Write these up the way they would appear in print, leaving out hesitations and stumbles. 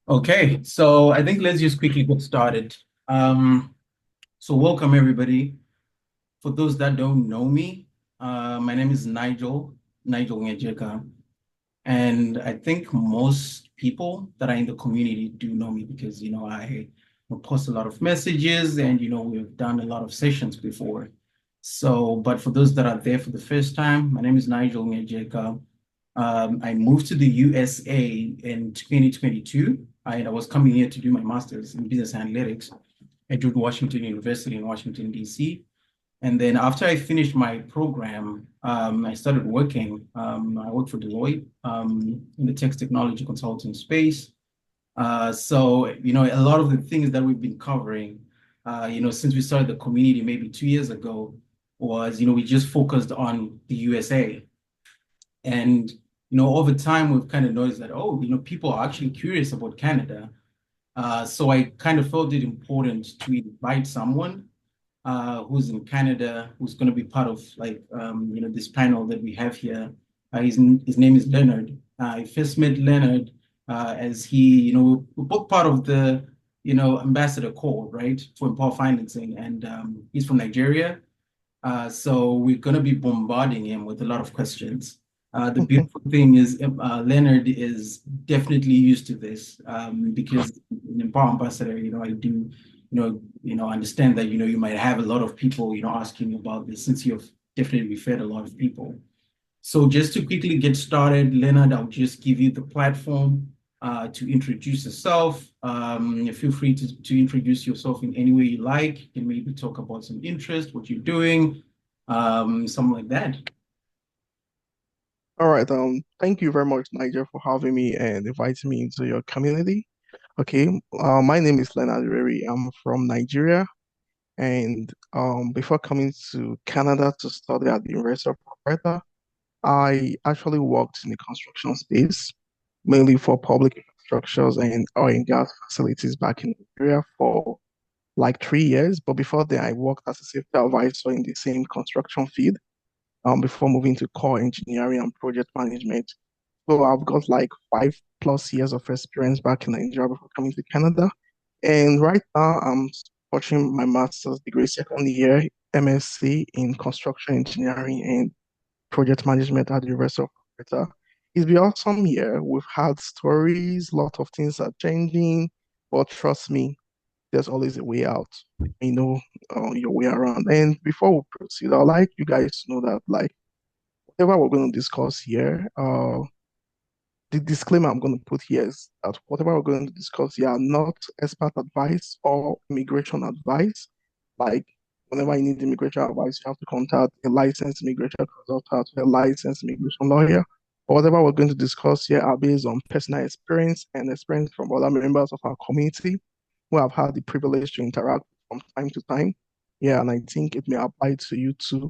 Okay, so I think let's just quickly get started. Um, so welcome everybody. For those that don't know me, my name is Nigel Ngejeka, and I think most people that are in the community do know me because I post a lot of messages and we've done a lot of sessions before. So, but for those that are there for the first time, my name is Nigel Ngejeka. I moved to the USA in 2022. I was coming here to do my master's in business analytics at George Washington University in Washington, D.C. And then after I finished my program, I started working. I worked for Deloitte in the text technology consulting space. So, a lot of the things that we've been covering, since we started the community maybe 2 years ago, was, we just focused on the USA. And, over time, we've kind of noticed that, oh, people are actually curious about Canada. So I kind of felt it important to invite someone who's in Canada, who's going to be part of this panel that we have here. His name is Leonard. I first met Leonard as we're both part of the, ambassador corps, right, for Empower Financing. And he's from Nigeria. So we're going to be bombarding him with a lot of questions. The beautiful thing is Leonard is definitely used to this because in Empower Ambassador, I do, understand that, you might have a lot of people, asking about this since you've definitely referred a lot of people. So just to quickly get started, Leonard, I'll just give you the platform to introduce yourself. Feel free to introduce yourself in any way you like. You can maybe talk about some interest, what you're doing, something like that. All right. Thank you very much, Nigel, for having me and inviting me into your community. Okay. My name is Leonard Reri. I'm from Nigeria, and before coming to Canada to study at the University of Alberta, I actually worked in the construction space, mainly for public infrastructures and oil and gas facilities back in Nigeria for like 3 years. But before that, I worked as a safety advisor in the same construction field, before moving to core engineering and project management. So I've got like 5+ years of experience back in Nigeria before coming to Canada. And right now I'm pursuing my master's degree, second year MSc in construction engineering and project management at the University of Alberta. It's been awesome year. We've had stories, a lot of things are changing, but trust me, there's always a way out. You know, your way around. And before we proceed, I'd like you guys to know that like whatever we're going to discuss here, the disclaimer I'm going to put here is that whatever we're going to discuss here are not expert advice or immigration advice. Like, whenever you need immigration advice, you have to contact a licensed immigration consultant or a licensed immigration lawyer. But whatever we're going to discuss here are based on personal experience and experience from other members of our community who have had the privilege to interact from time to time. Yeah, and I think it may apply to you too,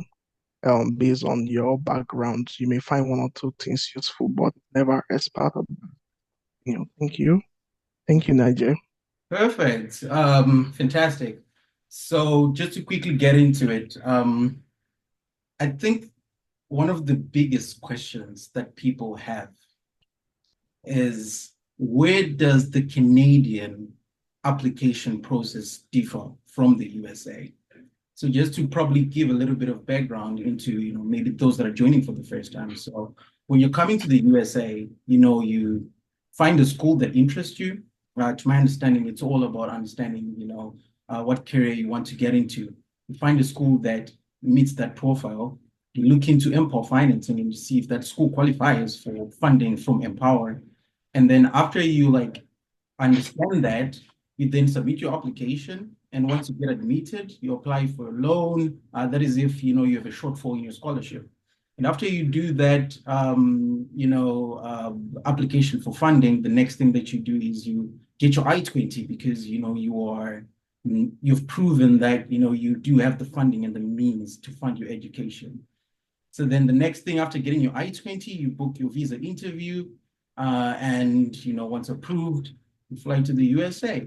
based on your background. You may find one or two things useful, but never as part of, thank you. Thank you, Nigel. Perfect. Fantastic. So just to quickly get into it, I think one of the biggest questions that people have is where does the Canadian application process differ from the USA? So just to probably give a little bit of background into, maybe those that are joining for the first time. So when you're coming to the USA, you find a school that interests you. To my understanding, it's all about understanding, what career you want to get into. You find a school that meets that profile. You look into Empower Financing and you see if that school qualifies for funding from Empower. And then after you understand that, you then submit your application. And once you get admitted, you apply for a loan. That is if you have a shortfall in your scholarship. And after you do that, application for funding, the next thing that you do is you get your I-20 because you've proven that you do have the funding and the means to fund your education. So then the next thing after getting your I-20, you book your visa interview, and once approved, you fly to the USA.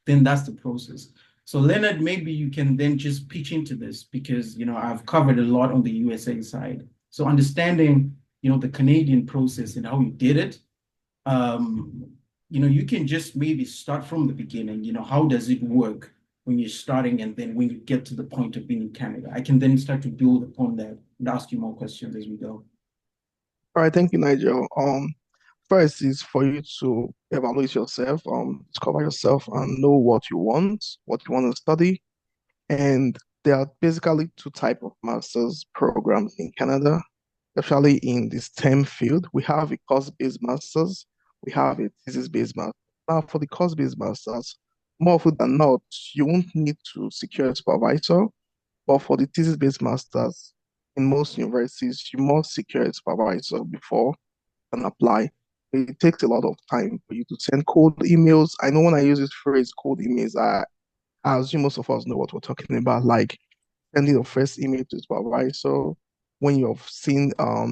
Then that's the process. So Leonard, maybe you can then just pitch into this because I've covered a lot on the USA side. So understanding the Canadian process and how you did it, um, you can just maybe start from the beginning. How does it work when you're starting, and then when you get to the point of being in Canada, I can then start to build upon that and ask you more questions as we go. All right, thank you, Nigel. First is for you to evaluate yourself, discover yourself, and know what you want to study. And there are basically two type of master's programs in Canada, especially in the STEM field. We have a course-based master's, we have a thesis-based master's. Now, for the course-based masters, more often than not, you won't need to secure a supervisor, but for the thesis-based masters, in most universities, you must secure a supervisor before you can apply. It takes a lot of time for you to send cold emails. I know when I use this phrase, cold emails, I assume most of us know what we're talking about, like sending your first email to supervisor when you've seen a,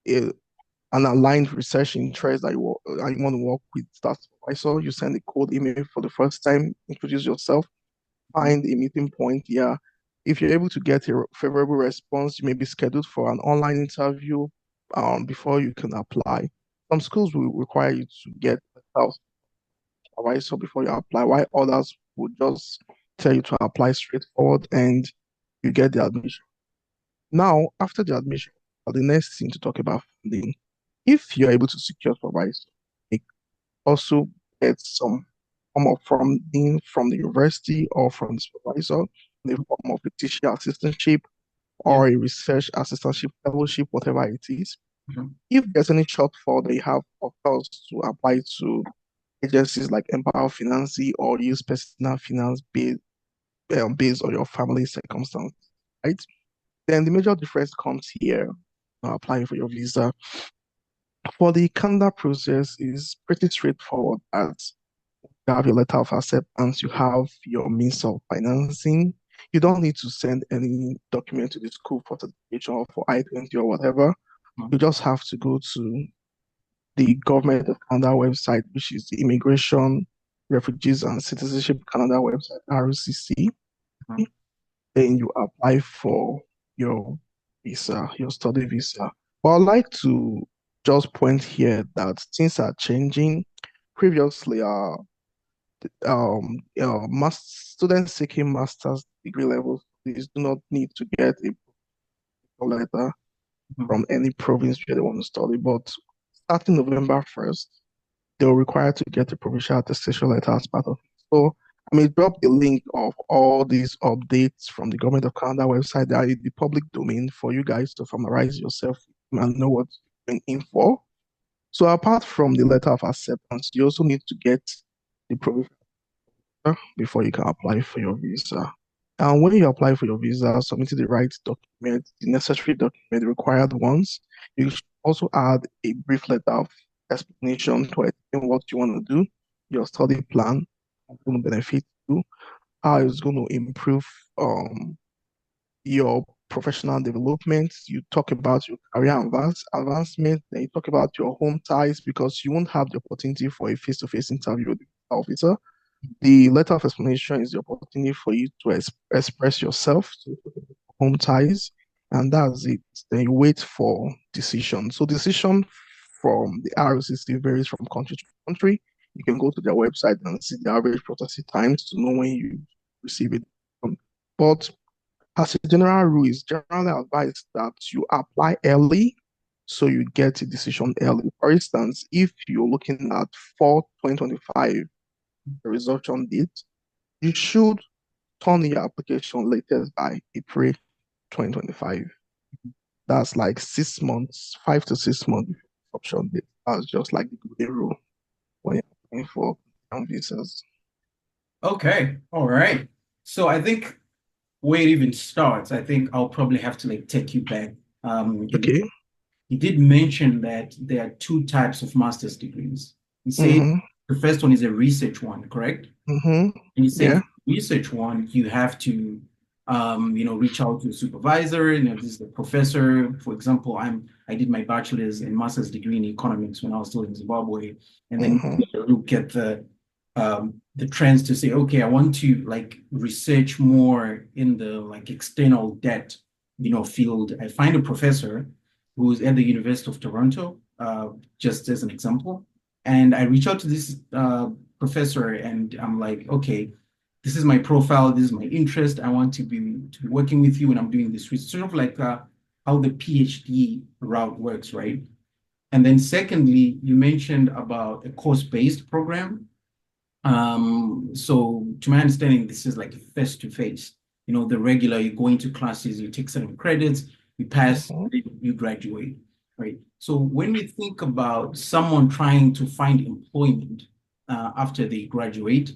an aligned research interest that you want to work with that supervisor. You send a cold email for the first time, introduce yourself, find a meeting point. Yeah. If you're able to get a favorable response, you may be scheduled for an online interview before you can apply. Some schools will require you to get a supervisor before you apply, while others would just tell you to apply straightforward and you get the admission. Now, after the admission, the next thing to talk about funding. If you're able to secure supervisor, you also get some form of funding from the university or from the supervisor in the form of a teaching assistantship Yeah. or a research assistantship fellowship, whatever it is. Mhm. If there's any shortfall, they have, of course, to apply to agencies like Empower Finance or use personal finance based on your family circumstance, right? Then the major difference comes here applying for your visa. For the Canada process is pretty straightforward as you have your letter of acceptance, you have your means of financing. You don't need to send any document to the school for certification or for I-20 or whatever. You Mhm. just have to go to the Government of Canada website, which is the Immigration, Refugees and Citizenship Canada website, RCC. Mhm. Then you apply for your visa, your study visa. But I'd like to just point here that things are changing. Previously, students seeking master's degree level studies do not need to get a letter Mhm. from any province where they want to study. But starting November 1st, they're required to get a provincial attestation letter as part of it. So I may drop the link of all these updates from the Government of Canada website that are in the public domain for you guys to familiarize yourself and know what you're going in for. So apart from the letter of acceptance, you also need to get the provincial before you can apply for your visa. And when you apply for your visa, submitting the right document, the necessary document, the required ones, you should also add a brief letter of explanation to explain what you want to do, your study plan, how it's going to benefit you, how it's going to improve your professional development. You talk about your career advancement, then you talk about your home ties because you won't have the opportunity for a face-to-face interview with the officer. The letter of explanation is the opportunity for you to express yourself, to home ties, and that's it. Then you wait for decision. So decision from the ROCC varies from country to country. You can go to their website and see the average processing times to know when you receive it. But as a general rule, it's generally advised that you apply early so you get a decision early. For instance, if you're looking at fall 2025 the resumption date, you should turn in your application latest by April 2025. That's like 6 months, 5 to 6 months option date. That's just like the golden rule when you're applying for visas. Okay. All right. So I think where it even starts, I think I'll probably have to like take you back. Okay. You did mention that there are two types of master's degrees. You said Mm-hmm. the first one is a research one, correct? Mm-hmm. And you said Yeah. for the research one, you have to, reach out to a supervisor. This is the professor. For example, I did my bachelor's and master's degree in economics when I was still in Zimbabwe, and then Mm-hmm. look at the trends to say, okay, I want to like research more in the like external debt, field. I find a professor who's at the University of Toronto, just as an example. And I reach out to this professor and I'm like, okay, this is my profile, this is my interest. I want to be working with you and I'm doing this research, sort of like how the PhD route works, right? And then secondly, you mentioned about a course-based program. So to my understanding, this is like face-to-face. The regular, you go into classes, you take certain credits, you pass, Mhm. you graduate, right? So when we think about someone trying to find employment after they graduate,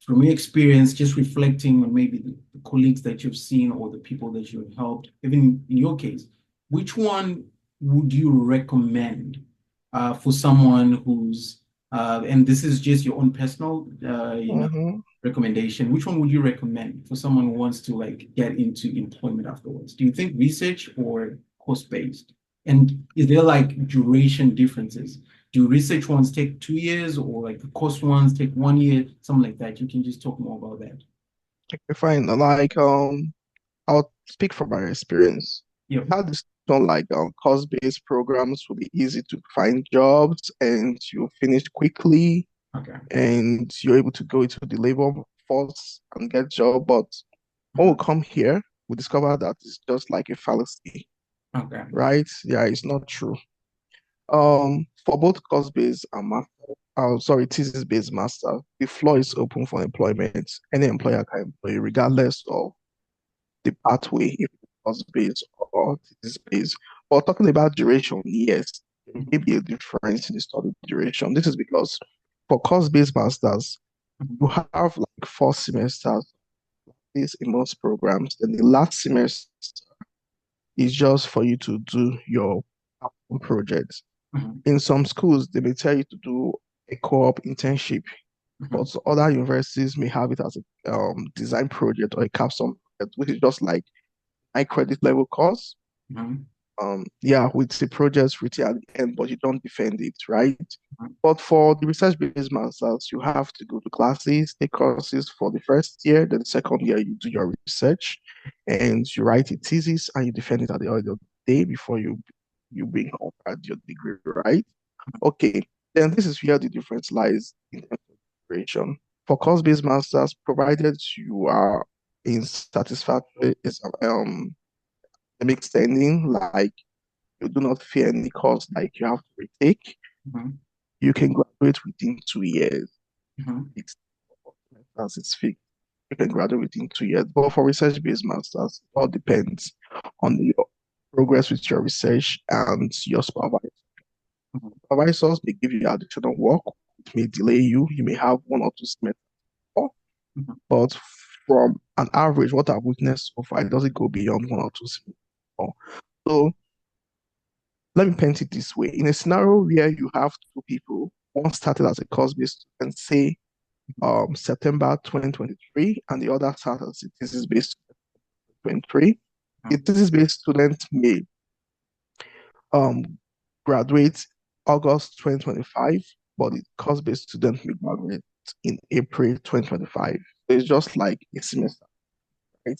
from your experience, just reflecting on maybe the colleagues that you've seen or the people that you've helped, even in your case, which one would you recommend for someone who's and this is just your own personal, Mhm. recommendation. Which one would you recommend for someone who wants to like get into employment afterwards? Do you think research or course-based? And is there like duration differences? Do research ones take 2 years or like the course ones take 1 year, something like that? You can just talk more about that. Okay, fine. Like I'll speak from my experience. Yep. How this don't like course-based programs will be easy to find jobs and you finish quickly Okay. and you're able to go into the labor force and get job. But when we Mhm. come here, we discover that it's just like a fallacy, Okay. right? Yeah, it's not true. For both course-based and sorry, thesis-based master, the floor is open for employment. Any employer can employ you regardless of the pathway, if it was based or thesis based. But talking about duration, yes, there may be a difference in the study duration. This is because for course-based masters, you Mhm. have like 4 semesters this in most programs. Then the last semester is just for you to do your projects. Mhm. In some schools, they may tell you to do a co-op internship, Mhm. but other universities may have it as a design project or a capstone project, which is just like high credit level course. Mhm. Yeah, with the projects written at the end, but you don't defend it, right? Mhm. But for the research-based masters, you have to go to classes, take courses for the first year, then the second year you do your research and you write a thesis and you defend it at the end of the day before you bring offered your degree, right? Okay, then this is where the difference lies in terms of duration. For course-based masters, provided you are in satisfactory is academic standing, like you do not fear any course like you have to retake, Mhm. you can graduate within 2 years. Mhm. It's as it's fixed. You can graduate within 2 years. But for research-based masters, it all depends on your progress with your research and your supervisor. Mhm. Supervisors may give you additional work, it may delay you. You may have 1 or 2 semesters more, Mhm. but from an average, what I've witnessed so far, it doesn't go beyond 1 or 2 semesters more. So let me paint it this way. In a scenario where you have two people, one started as a course-based student, say September 2023, and the other started as a thesis-based 23. A Mhm. thesis-based student may um, graduate August 2025, but the course-based student may graduate in April 2025. So it's just like a semester, right?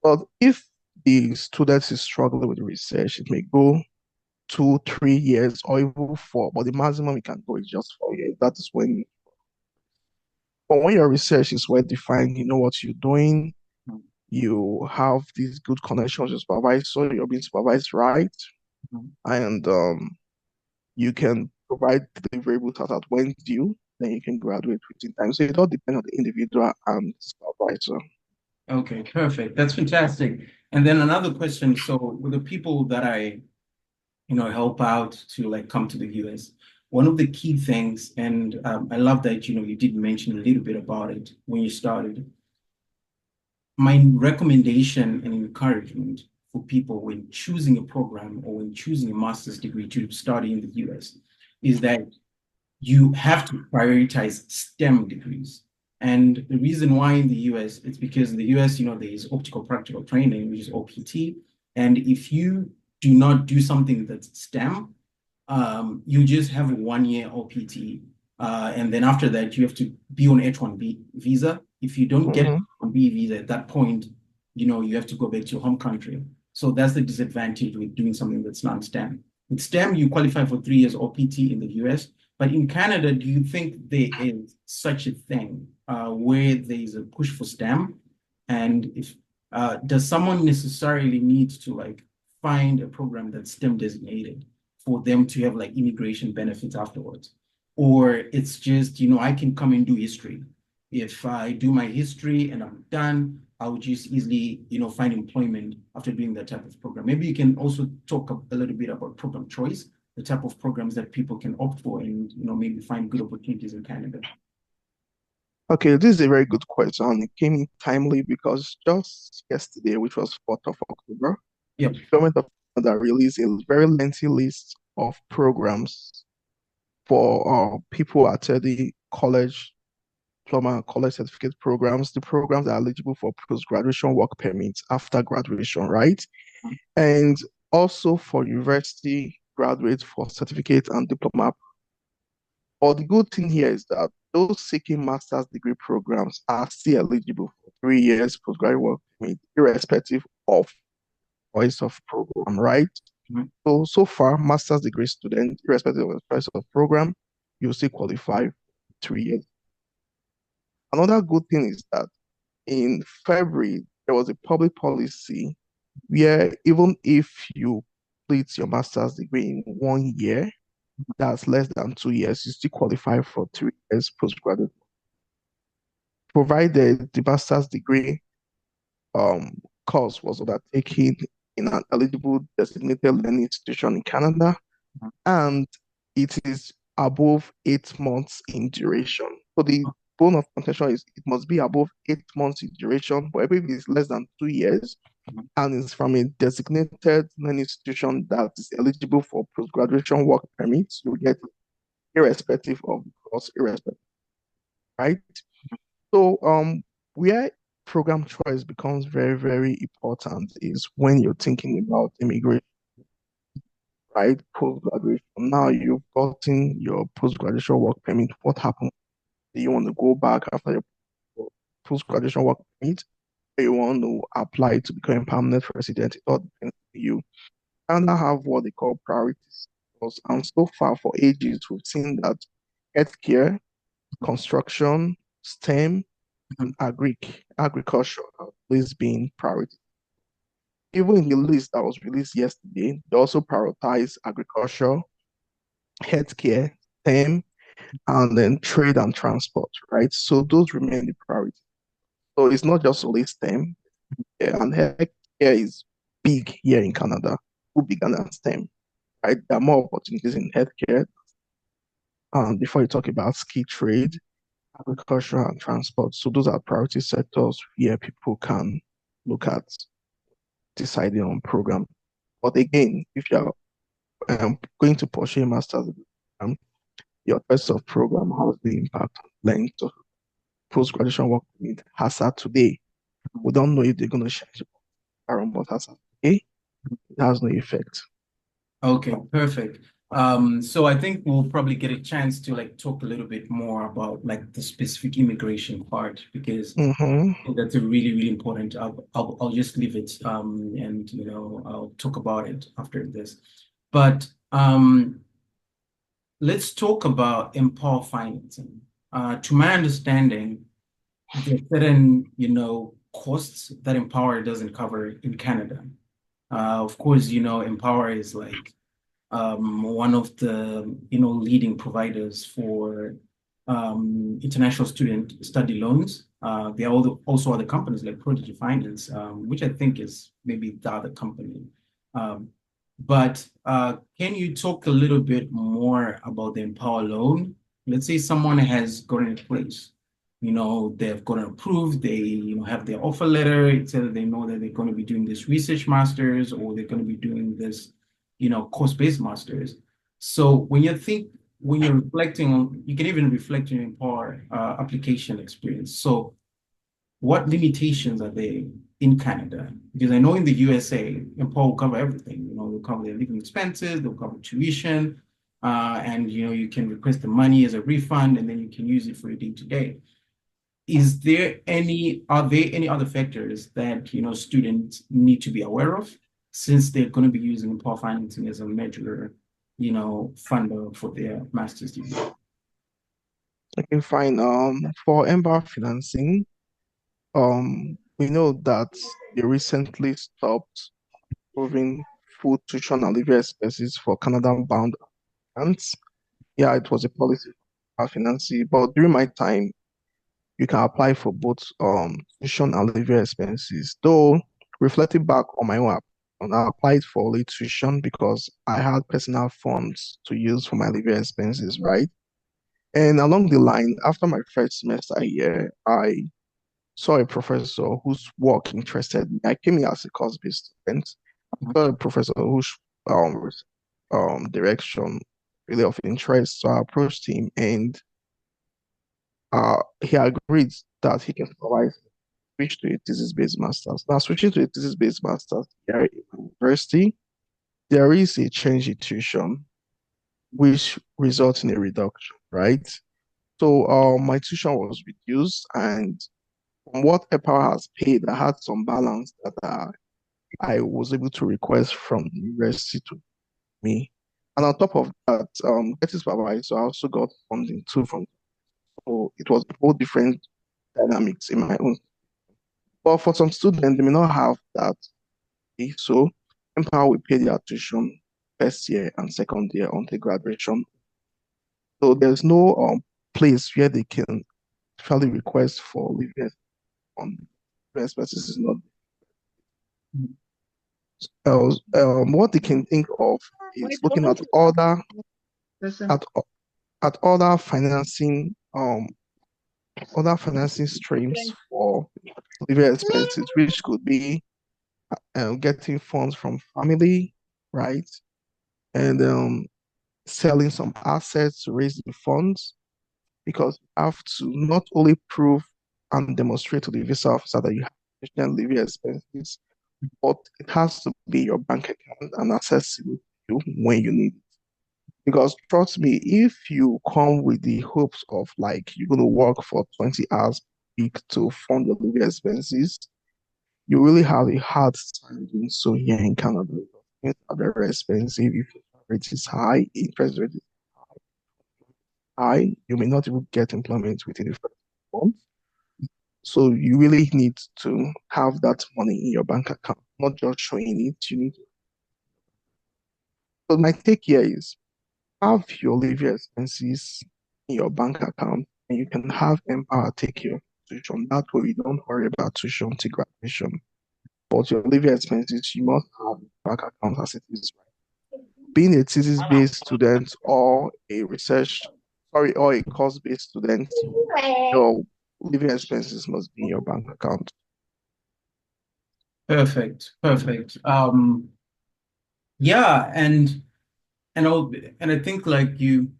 But if the student is struggling with research, it may go 2, 3 years, or even four, but the maximum it can go is just 4 years. That is when your research is well defined, you know what you're doing, you have these good connections with supervisor, you're being supervised right, Mhm. and you can provide deliverables at when due, then you can graduate within time. So it all depends on the individual and supervisor. Okay, perfect. That's fantastic. And then another question. So with the people that I help out to like come to the US. One of the key things, and I love that, you did mention a little bit about it when you started. My recommendation and encouragement for people when choosing a program or when choosing a master's degree to study in the US is that you have to prioritize STEM degrees. And the reason why in the US, it's because in the US, there is optical practical training, which is OPT. And if you do not do something that's STEM, you just have a 1 year OPT. And then after that, you have to be on H-1B visa. If you don't get Mhm. H-1B visa at that point, you have to go back to your home country. So that's the disadvantage with doing something that's non-STEM. With STEM, you qualify for 3 years OPT in the US, But in Canada, do you think there is such a thing where there is a push for STEM? And if does someone necessarily need to like find a program that's STEM designated for them to have like immigration benefits afterwards? Or it's just, I can come and do history. If I do my history and I'm done, I would just easily, find employment after doing that type of program. Maybe you can also talk a little bit about program choice, the type of programs that people can opt for and, maybe find good opportunities in Canada. Okay, this is a very good question. It came in timely because just yesterday, which was 4th of October, the Yep. government of Canada released a very lengthy list of programs for people attending college, diploma, and college certificate programs, the programs that are eligible for post-graduation work permits after graduation, right? And also for university graduates for certificate and diploma. But the good thing here is that those seeking master's degree programs are still eligible for 3 years postgraduate work permit, irrespective of choice of program, right? Mhm. So far, master's degree student, irrespective of the choice of program, you still qualify for 3 years. Another good thing is that in February, there was a public policy where even if you complete your master's degree in 1 year, that's less than 2 years, you still qualify for 3 years postgraduate, provided the master's degree course was undertaken in an eligible designated learning institution in Canada, and it is above 8 months in duration. So the bone of contention is it must be above 8 months in duration, but if it is less than 2 years and it's from a designated learning institution that is eligible for post-graduation work permits, you get it irrespective of the course, irrespective, right? So where program choice becomes very, very important is when you're thinking about immigration, right? Post-graduation. Now you've gotten your post-graduation work permit. What happens? Do you want to go back after your post-graduation work permit? Or you want to apply to become a permanent resident? It all depends on you. And I have what they call priorities. And so far for ages, we've seen that healthcare, construction, STEM, and agriculture have always been priority. Even in the list that was released yesterday, they also prioritize agriculture, healthcare, STEM, and then trade and transport, right? So those remain the priority. So it's not just only STEM, and healthcare is big here in Canada, bigger than STEM, right? There are more opportunities in healthcare. Before you talk about ski trade, agriculture, and transport. So those are priority sectors where people can look at deciding on program. But again, if you're going to pursue a master's program, your choice of program has the impact on length of post-graduation work permit as at today. We don't know if they're going to change the program, but as at today, it has no effect. Okay, perfect. So I think we'll probably get a chance to like talk a little bit more about like the specific immigration part because Mm-hmm. I think that's a really, really important. I'll just leave it and I'll talk about it after this. But let's talk about empower financing. To my understanding, there are certain, costs that Empower doesn't cover in Canada. Of course, Empower is like one of the leading providers for international student study loans. There are also other companies like Prodigy Finance, which I think is maybe the other company. Um, but can you talk a little bit more about the Empower loan? Let's say someone has gotten a place, they've gotten approved, they have their offer letter, it says they know that they're going to be doing this research masters or they're going to be doing this course-based masters. So when you're reflecting on, you can even reflect on your Empower application experience. So what limitations are there in Canada? Because I know in the USA, Empower will cover everything. They'll cover their living expenses, they'll cover tuition, and you can request the money as a refund, and then you can use it for your day-to-day. Are there any other factors that students need to be aware of since they're going to be using Empower financing as a major? funder for their master's degree? Okay, fine. For Ember financing, we know that they recently stopped approving full tuition and living expenses for Canadian bound applicants. Yeah, it was a policy for financing, but during my time, you can apply for both tuition and living expenses. Though reflecting back on my own, I applied for only tuition because I had personal funds to use for my living expenses, right? And along the line, after my first semester here, I saw a professor whose work interested me. I came here as a course-based student. I saw a professor whose um, direction really of interest. So I approached him and he agreed that he can supervise me switch to a thesis-based master's. Now, switching to a thesis-based master's here at university, there is a change in tuition, which results in a reduction, right? So my tuition was reduced, and from what EPA has paid, I had some balance that I was able to request from the university to me. And on top of that, getting supervised, so I also got funding too from. So it was a whole different dynamics in my own. But for some students, they may not have that. So Empower will pay their tuition first year and second year until graduation. So there's no place where they can actually request for leave on expenses is not else. What they can think of is looking at at other financing streams for living expenses, which could be getting funds from family, right? And selling some assets to raise the funds because you have to not only prove and demonstrate to the visa officer that you have sufficient living expenses, but it has to be your bank account and accessible to you when you need it. Because trust me, if you come with the hopes of like you're going to work for 20 hours a week to fund your living expenses, you really have a hard time doing so here in Canada. Things are very expensive. If your rate is high, interest rate is high, you may not even get employment within the first month. So you really need to have that money in your bank account, not just showing it. You need to. So my take here is have your living expenses in your bank account and you can have Empower take your tuition. That way you don't worry about tuition to graduation. But your living expenses, you must have a bank account as it is. Being a thesis-based student or a course-based student, your living expenses must be in your bank account. Perfect, perfect. Yeah, and I think like you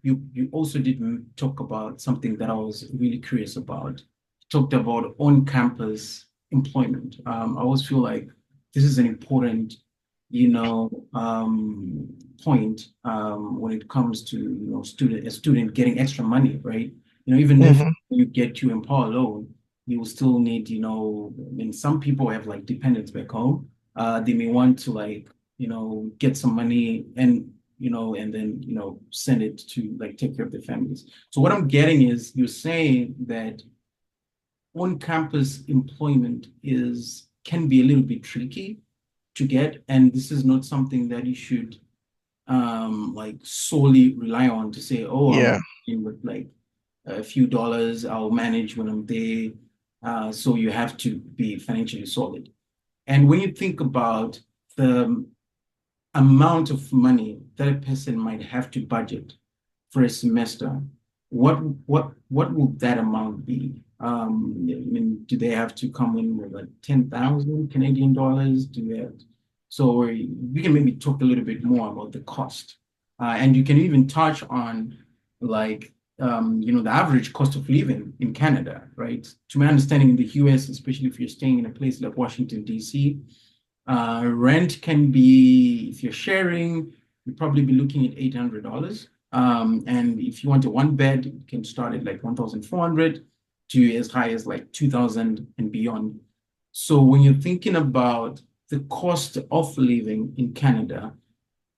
also didn't talk about something that I was really curious about. You talked about on-campus employment. I always feel like this is an important, point when it comes to a student getting extra money, right? Even if Mm-hmm. you get to Empower loan, you will still need, I mean, some people have like dependents back home. They may want to like get some money and then, send it to like take care of their families. So what I'm getting is you're saying that on-campus employment can be a little bit tricky to get, and this is not something that you should like solely rely on to say, oh, I'm Yeah. in with like a few dollars, I'll manage when I'm there. So you have to be financially solid. And when you think about the amount of money that a person might have to budget for a semester, what will that amount be? I mean, do they have to come in with like 10,000 Canadian dollars? Do they have, so we can maybe talk a little bit more about the cost. And you can even touch on like the average cost of living in Canada, right? To my understanding, in the US, especially if you're staying in a place like Washington, D.C., rent can be, if you're sharing, you'll probably be looking at $800. And if you want a one bed, it can start at like 1,400 to as high as like 2,000 and beyond. So when you're thinking about the cost of living in Canada,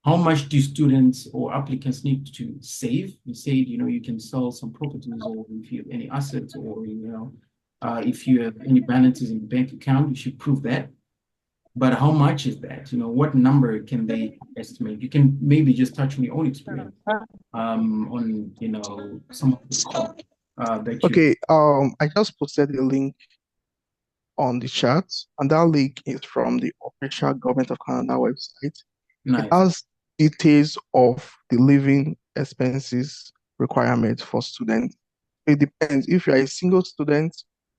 how much do students or applicants need to save? You said, you can sell some properties, or if you have any assets, or, if you have any balances in the bank account, you should prove that. But how much is that? What number can they estimate? You can maybe just touch on your own experience, on, some of the costs that you. Okay, I just posted a link on the chat, and that link is from the official Government of Canada website. It Nice. has details of the living expenses requirement for students. It depends. If you're a single student,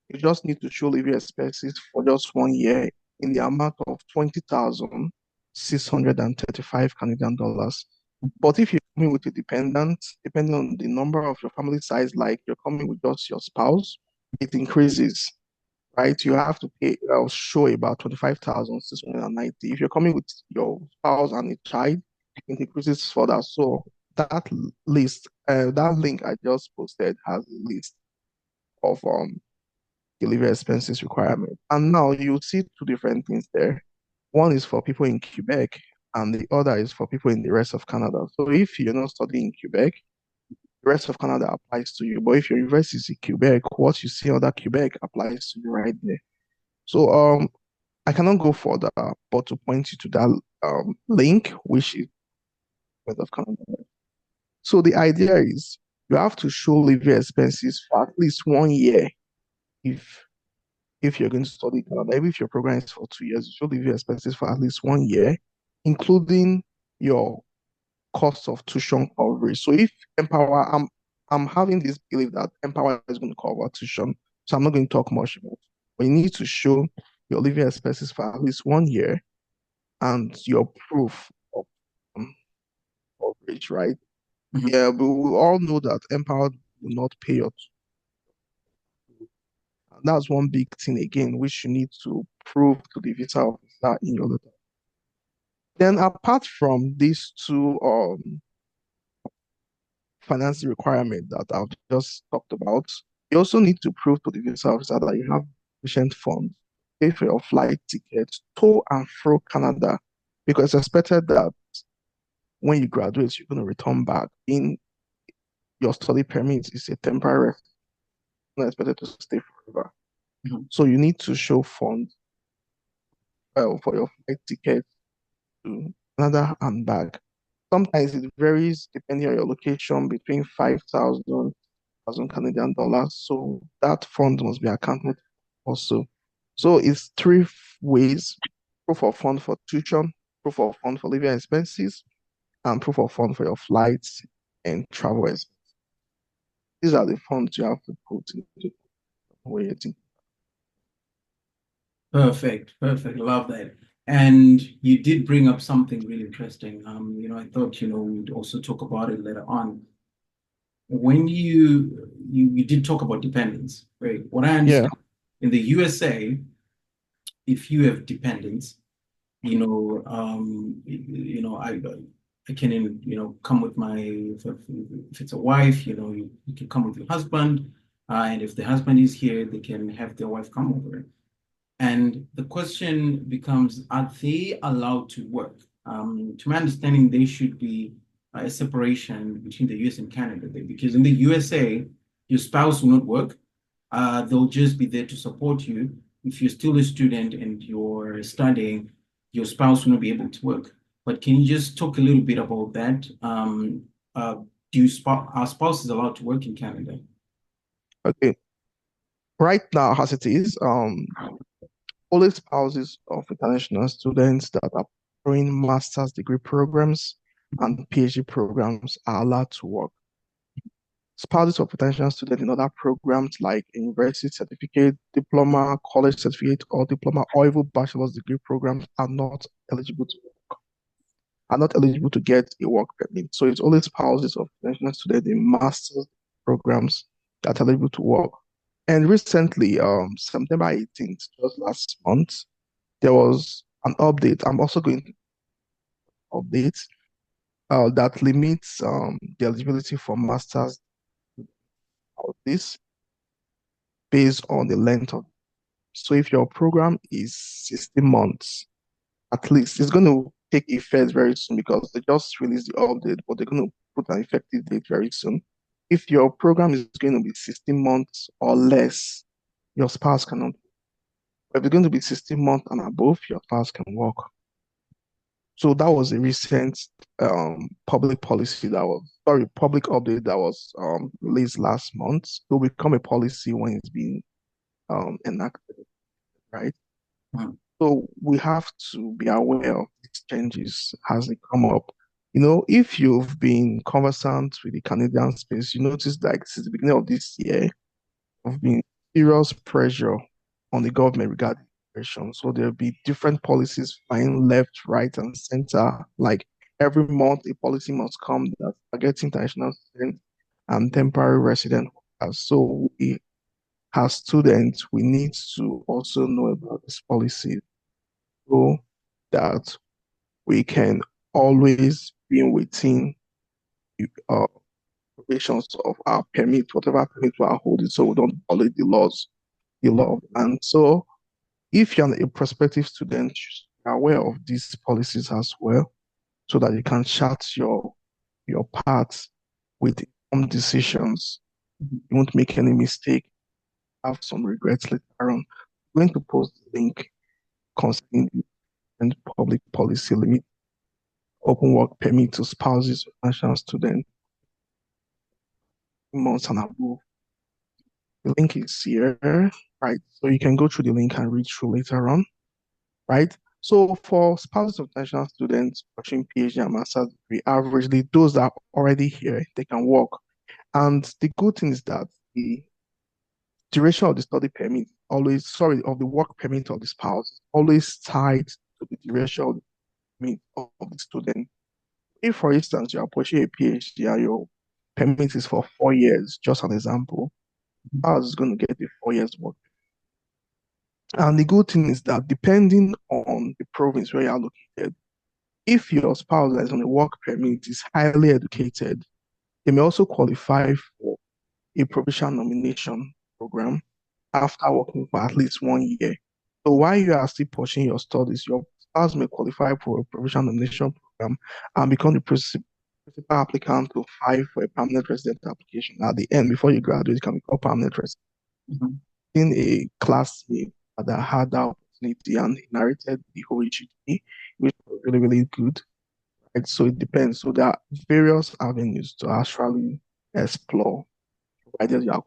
you just need to show living expenses for just 1 year in the amount of 20,635 Canadian dollars. But if you're coming with a dependent, depending on the number of your family size, like you're coming with just your spouse, it increases, right? You have to pay, show about 25,690. If you're coming with your spouse and a child, it increases further. So that list, that link I just posted has a list of delivery expenses requirement. And now you'll see two different things there. One is for people in Quebec, and the other is for people in the rest of Canada. So if you're not studying in Quebec, the rest of Canada applies to you. But if your university is in Quebec, what you see under Quebec applies to you right there. So I cannot go further, but to point you to that link, which is Government of Canada. So the idea is you have to show living expenses for at least 1 year if if you're going to study in Canada. Even if your program is for 2 years, you should living expenses for at least 1 year, including your cost of tuition coverage. So if Empower, I'm having this belief that Empower is going to cover tuition, so I'm not going to talk much about it. But you need to show your living expenses for at least 1 year and your proof of um, coverage, right? Mhm. Yeah, but we all know that Empower will not pay your. And that's one big thing again, which you need to prove to the visa officer in your letter. Then, apart from these two financing requirement that I've just talked about, you also need to prove to the visa officer that you have sufficient funds, pay for your flight tickets to and fro Canada, because it's expected that when you graduate, you're going to return back. In your study permit is a temporary, not expected to stay forever. Mhm. So you need to show funds for your flight ticket to Canada and back. Sometimes it varies depending on your location between 5,000 Canadian dollars. So that fund must be accounted for also. So it's three ways: proof of fund for tuition, proof of fund for living expenses, and proof of fund for your flights and travel expenses. These are the funds you have to put into waiting. Perfect, perfect. Love that. And you did bring up something really interesting. I thought, we'd also talk about it later on. When you did talk about dependents, right? What I Yeah, understand in the USA, if you have dependents, I can, come with if it's a wife, you can come with your husband, and if the husband is here, they can have their wife come over. And the question becomes, are they allowed to work? To my understanding, there should be a separation between the US and Canada there, because in the USA, your spouse will not work. They'll just be there to support you. If you're still a student and you're studying, your spouse will not be able to work. But can you just talk a little bit about that? Uh, are spouses allowed to work in Canada? okay. Right now, as it is, only spouses of international students that are pursuing master's degree programs and PhD programs are allowed to work. Spouses of potential students in other programs like university certificate, diploma, college certificate, or diploma, or even bachelor's degree programs are not eligible to get a work permit. So it's only spouses of potential students in master's programs that are eligible to work. And recently, September 18th, just last month, there was an update. I'm also going to update that limits the eligibility for masters of this based on the length of. So if your program is 16 months, at least it's going to take effect very soon because they just released the update, but they're going to put an effective date very soon. If your program is going to be 16 months or less, your spouse cannot. But if it's going to be 16 months and above, your spouse can work. So that was a recent public policy that was, sorry, public update that was released last month. It will become a policy when it's being enacted, right? Mm. So we have to be aware of these changes as they come up. You know, if you've been conversant with the Canadian space, you notice like since the beginning of this year, there's been serious pressure on the government regarding immigration. So there'll be different policies flying left, right, and center. Like every month, a policy must come that targets international students and temporary resident workers. So we, as students, we need to also know about this policy so that we can always be within uh, provisions of our permit, whatever permit we are holding, so we don't violate the laws, the law. And so, if you're a prospective student, you should be aware of these policies as well, so that you can chart your path with informed decisions. You won't make any mistake, have some regrets later on. I'm going to post the link concerning the public policy limit open work permit to spouses of national students months and above. The link is here, right? So you can go through the link and read through later on, right? So for spouses of national students pursuing PhD and master's degree, averagely those that are already here, they can work. And the good thing is that the duration of the study permit always, sorry, of the work permit of the spouse always tied to the duration of the permit of the student. If, for instance, you are pursuing a PhD and your permit is for 4 years, just an example, spouse is going to get the 4 years work. And the good thing is that depending on the province where you are located, if your spouse that is on a work permit is highly educated, they may also qualify for a provincial nomination program after working for at least 1 year. So while you are still pursuing your studies, your spouse may qualify for a provincial nomination program and become the principal applicant to file for a permanent resident application. At the end, before you graduate, you can become permanent resident. Mhm. In a classmate that had that opportunity and he narrated the whole issue to me, which was really, really good. Right? So it depends. So there are various avenues to actually explore, provided you are.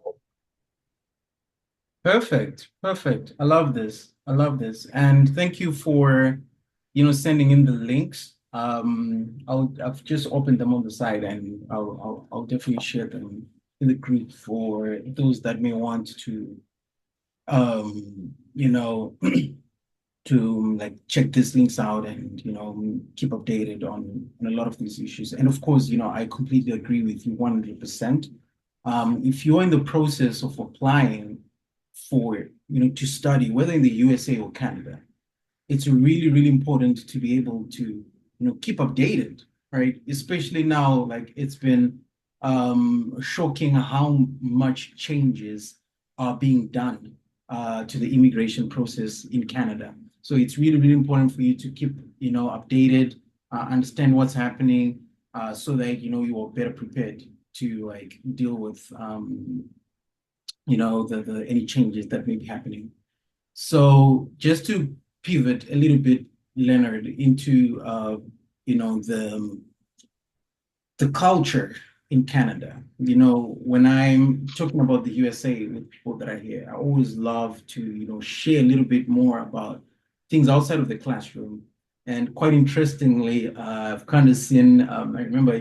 Perfect, perfect. I love this. I love this. And thank you for, sending in the links. I've just opened them on the side and I'll definitely share them in the group for those that may want to, um, you know, to like check these links out and keep updated on a lot of these issues. And of course, I completely agree with you 100%. If you're in the process of applying for to study, whether in the USA or Canada, it's really, really important to be able to, keep updated, right? Especially now, like it's been shocking how much changes are being done to the immigration process in Canada. So it's really, really important for you to keep, updated, understand what's happening, so that you are better prepared to like deal with the any changes that may be happening. So just to pivot a little bit, Leonard, into the culture in Canada. When I'm talking about the USA with people that are here, I always love to, share a little bit more about things outside of the classroom. And quite interestingly, I've kind of seen, I remember,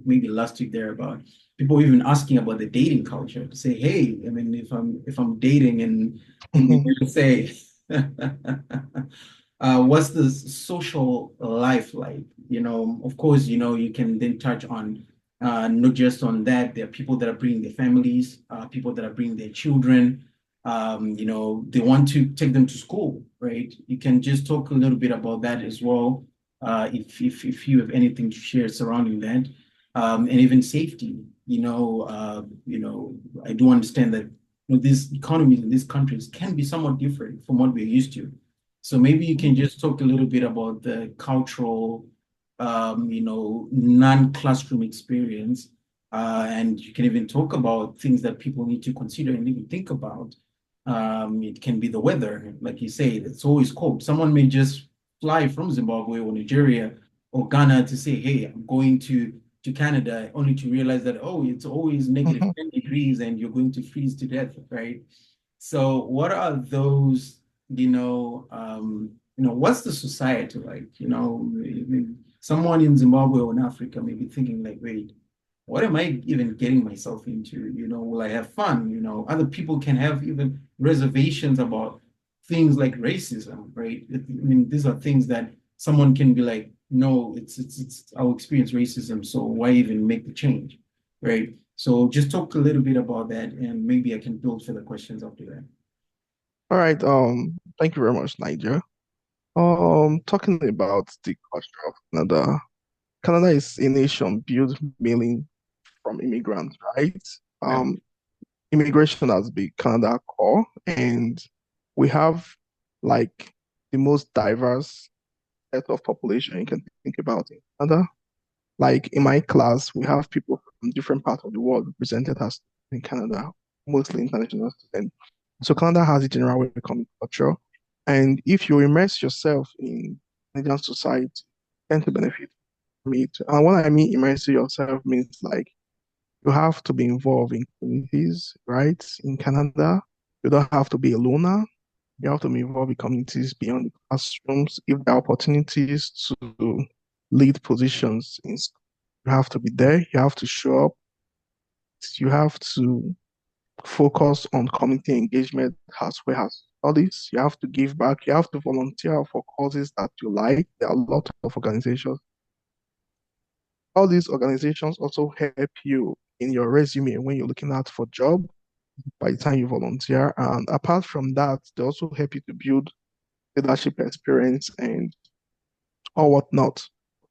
maybe last week there about people even asking about the dating culture to say, hey, I mean, if I'm dating in the USA, what's the social life like? Of course, you can then touch on not just on that. There are people that are bringing their families, people that are bringing their children. They want to take them to school, right? You can just talk a little bit about that as well, if you have anything to share surrounding that, and even safety. I do understand that these economies in these countries can be somewhat different from what we're used to. So maybe you can just talk a little bit about the cultural, non-classroom experience. And you can even talk about things that people need to consider and even think about. It can be the weather, like you say, it's always cold. Someone may just fly from Zimbabwe or Nigeria or Ghana to say, hey, I'm going to Canada, only to realize that, oh, it's always negative Mhm. 10 degrees and you're going to freeze to death, right? So what are those, what's the society like? Someone in Zimbabwe or in Africa may be thinking like, wait, what am I even getting myself into? Will I have fun? Other people can have even reservations about things like racism, right? These are things that someone can be like, no, it's I'll experience racism, so why even make the change, right? So just talk a little bit about that, and maybe I can build further questions after that. All right. Thank you very much, Niger. Talking about the culture of Canada. Canada is a nation built mainly from immigrants, right? Yeah. Immigration has been Canada core, and we have like the most diverse set of population you can think about in Canada. Like in my class, we have people from different parts of the world represented as in Canada, mostly international students. So Canada has a general welcoming culture, and if you immerse yourself in Canadian society, you tend to benefit from it. And what I mean immerse yourself means like you have to be involved in communities, right? In Canada, you don't have to be a loner. You have to be involved in communities beyond the classrooms. If there are opportunities to lead positions in school, you have to be there. You have to show up. You have to focus on community engagement as well as studies. You have to give back. You have to volunteer for causes that you like. There are a lot of organizations. All these organizations also help you in your resume when you're looking out for job by the time you volunteer. And apart from that, they also help you to build leadership experience and or whatnot.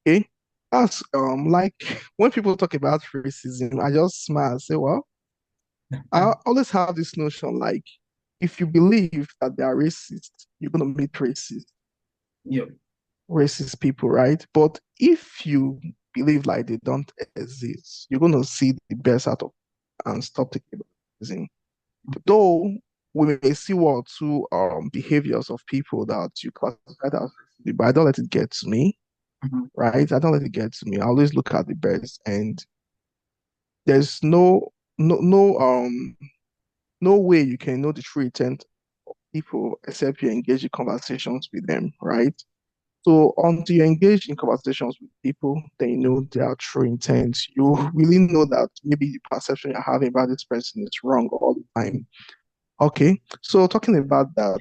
Okay. That's like when people talk about racism, I just smile and say, well, I always have this notion like if you believe that they are racist, you're gonna meet Yep. racist people, right? But if you believe like they don't exist, you're gonna see the best out of and stop taking about racism. Though we may see one or two behaviors of people that you classify as racist, but I don't let it get to me, Mhm. right? I don't let it get to me. I always look at the best, and there's no way you can know the true intent of people except you engage in conversations with them, right? So until you engage in conversations with people, then you know their true intent. You really know that maybe the perception you're having about this person is wrong all the time. Okay, so talking about that,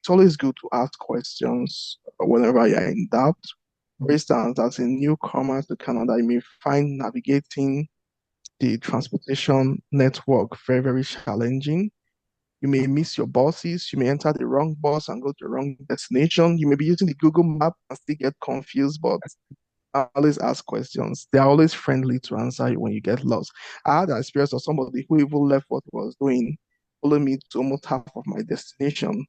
it's always good to ask questions whenever you're in doubt. For instance, as a newcomer to Canada, you may find navigating the transportation network very, very challenging. You may miss your buses. You may enter the wrong bus and go to the wrong destination. You may be using the Google map and still get confused, but I always ask questions. They are always friendly to answer you when you get lost. I had an experience of somebody who even left what he was doing, followed me to almost half of my destination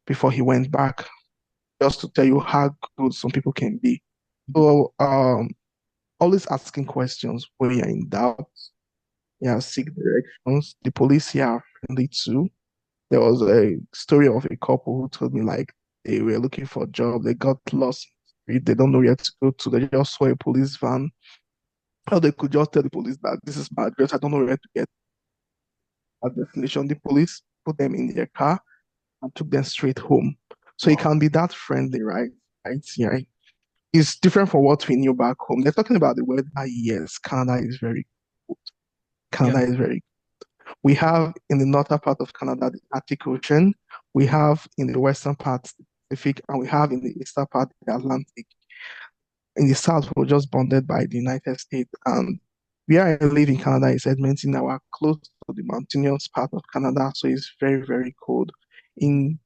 before he went back, just to tell you how good some people can be. So, always asking questions when you're in doubt. Yeah, seek directions. The police here are friendly too. There was a story of a couple who told me like they were looking for a job, they got lost in the street, they don't know where to go to. They just saw a police van. Or they could just tell the police that this is my address, I don't know where to get a destination. The police put them in their car and took them straight home. So it Wow. can be that friendly, right? Right? Yeah. It's different from what we knew back home. They're talking about the weather. Yes, Canada is very cold. Yeah. Canada is very We have in the northern part of Canada the Arctic Ocean. We have in the western part the Pacific, and we have in the eastern part the Atlantic. In the south, we're just bounded by the United States. And where I live in Canada is Edmonton. Now we're close to the mountainous part of Canada, so it's very, very cold. In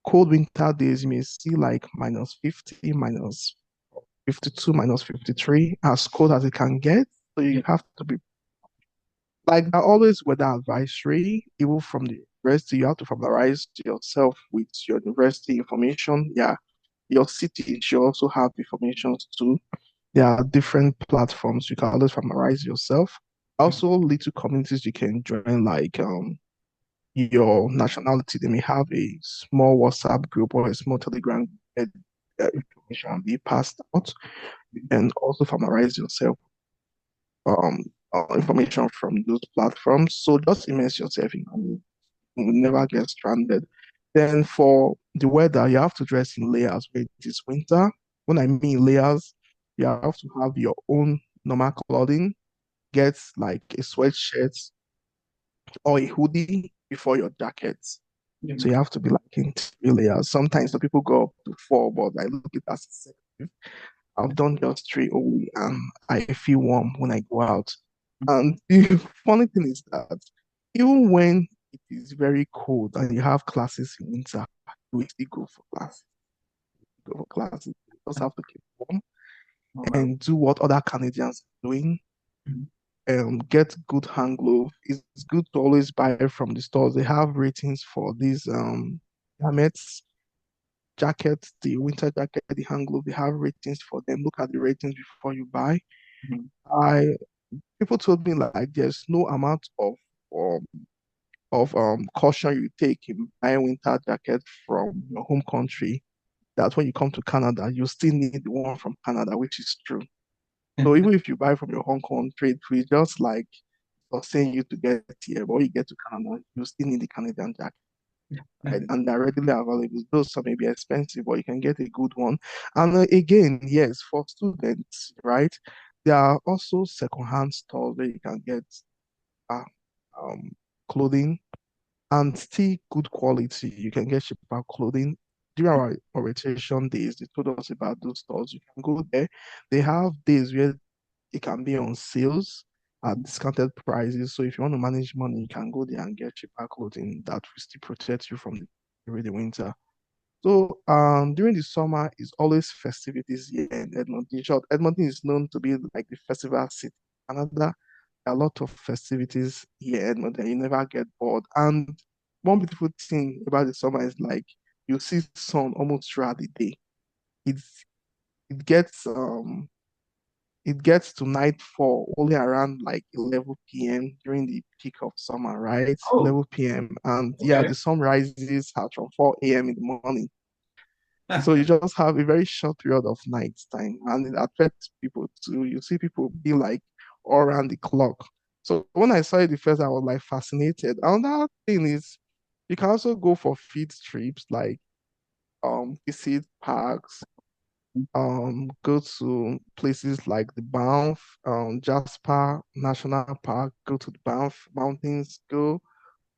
cold winter days, you may see like minus 50, minus 52, minus 53, as cold as it can get. So Yeah. you have to be like there are always weather advisory, even from the university, you have to familiarize yourself with your university information. Yeah, your city should also have information too. There are different platforms you can always familiarize yourself. Also, little communities you can join, like your nationality. They may have a small WhatsApp group or a small Telegram information be passed out, and also familiarize yourself um information from those platforms. So just immerse yourself in it. You will never get stranded. Then for the weather, you have to dress in layers where it is winter. When I mean layers, you have to have your own normal clothing, get like a sweatshirt or a hoodie before your jacket. Yeah. So you have to be like in 3 layers. Sometimes the people go up to 4, but I look at it as excessive. I've done just 3 only, and I feel warm when I go out. And the funny thing is that even when it is very cold and you have classes in winter, you will still go for classes. Go for classes. You just have to keep warm Oh, wow. and do what other Canadians are doing. Get good hand glove. It's good to always buy from the stores. They have ratings for these garments, jackets, the winter jacket, the hand glove. They have ratings for them. Look at the ratings before you buy. Mhm. I People told me like there's no amount um caution you take in buying winter jacket from your home country that when you come to Canada, you still need the one from Canada, which is true. So even if you buy from your home country, it will just like saying you to get here, but when you get to Canada, you still need the Canadian jacket. Right? And they're readily available. Those some may be expensive, but you can get a good one. And again, yes, for students, right? There are also secondhand stores where you can get uh, um, clothing and still good quality. You can get cheaper clothing. During our orientation days, they told us about those stores. You can go there. They have days where it can be on sales at discounted prices. So if you want to manage money, you can go there and get cheaper clothing that will still protect you from the winter. So during the summer is always festivities here in Edmonton. In short, Edmonton is known to be like the festival city in Canada. A lot of festivities here in Edmonton. You never get bored. And one beautiful thing about the summer is like you see sun almost throughout the day. It's it gets um it gets to nightfall only around like 11 p.m. during the peak of summer, right? Oh, 11 p.m. And yeah, okay. the sun rises at from 4 a.m. in the morning. So you just have a very short period of night time and it affects people too. You see people be like all around the clock. So when I saw it the first, I was like fascinated. Another thing is you can also go for field trips like visit parks, go to places like the Banff, Jasper National Park, go to the Banff Mountains, go.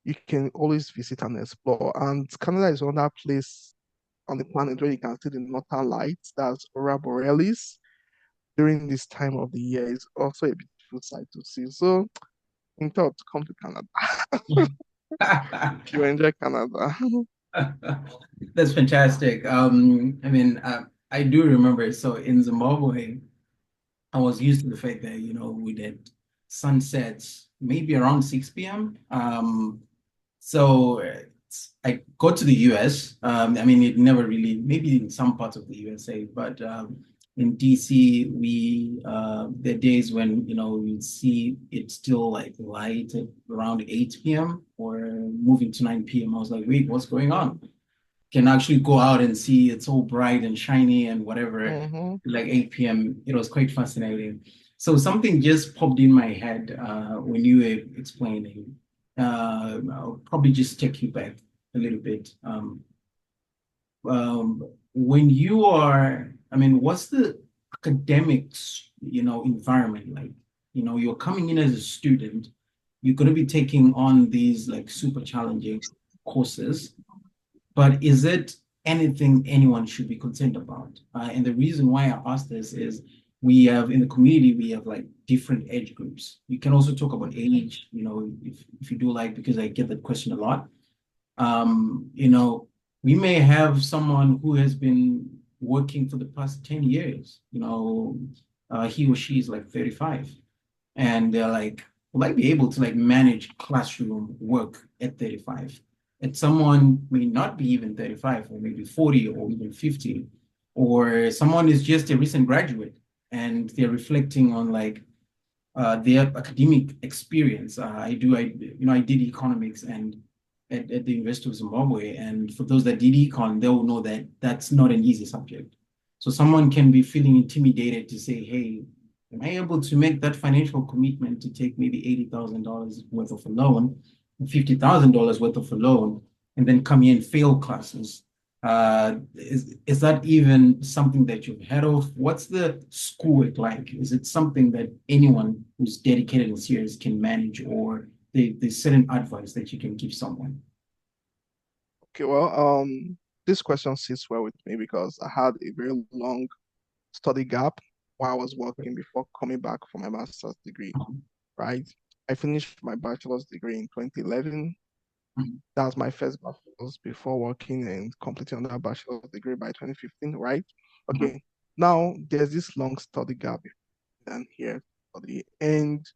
You can always visit and explore. And Canada is another place on the planet where you can see the northern lights. That's Aurora Borealis. During this time of the year, it's also a beautiful sight to see. So, in thought, come to Canada. You enjoy Canada. That's fantastic. I mean, I do remember. So in Zimbabwe, I was used to the fact that, we did sunsets maybe around 6 p.m. So I go to the US. I mean, it never really, maybe in some parts of the USA, but in DC, there are days when, you see it still like light at around 8 p.m. or moving to 9 p.m. I was like, wait, what's going on? Can actually go out and see it's all bright and shiny and whatever, Mm-hmm. like 8 p.m. It was quite fascinating. So something just popped in my head when you were explaining. I'll probably just take you back a little bit. When you are, I mean, what's the academics, environment like? You're coming in as a student, you're going to be taking on these like super challenging courses, but is it anything anyone should be concerned about? And the reason why I ask this is we have in the community, we have like different age groups. You can also talk about age, if you do like, because I get that question a lot. Um, you know, we may have someone who has been working for the past 10 years, he or she is like 35 and they're like, will I be able to like manage classroom work at 35? And someone may not be even 35 or maybe 40 or even 50, or someone is just a recent graduate and they're reflecting on like their academic experience. I did economics and at the University of Zimbabwe. And for those that did econ, they will know that that's not an easy subject. So someone can be feeling intimidated to say, hey, am I able to make that financial commitment to take maybe $80,000 worth of a loan, $50,000 worth of a loan, and then come here and fail classes? Is that even something that you've heard of? What's the schoolwork like? Is it something that anyone who's dedicated and serious can manage, or there's certain advice that you can give someone? Okay, well, this question sits well with me because I had a very long study gap while I was working before coming back for my master's degree, Mhm, right? I finished my bachelor's degree in 2011. mhm, That was my first bachelor's before working and completing another bachelor's degree by 2015, right? mhm, Okay, now there's this long study gap and here study, and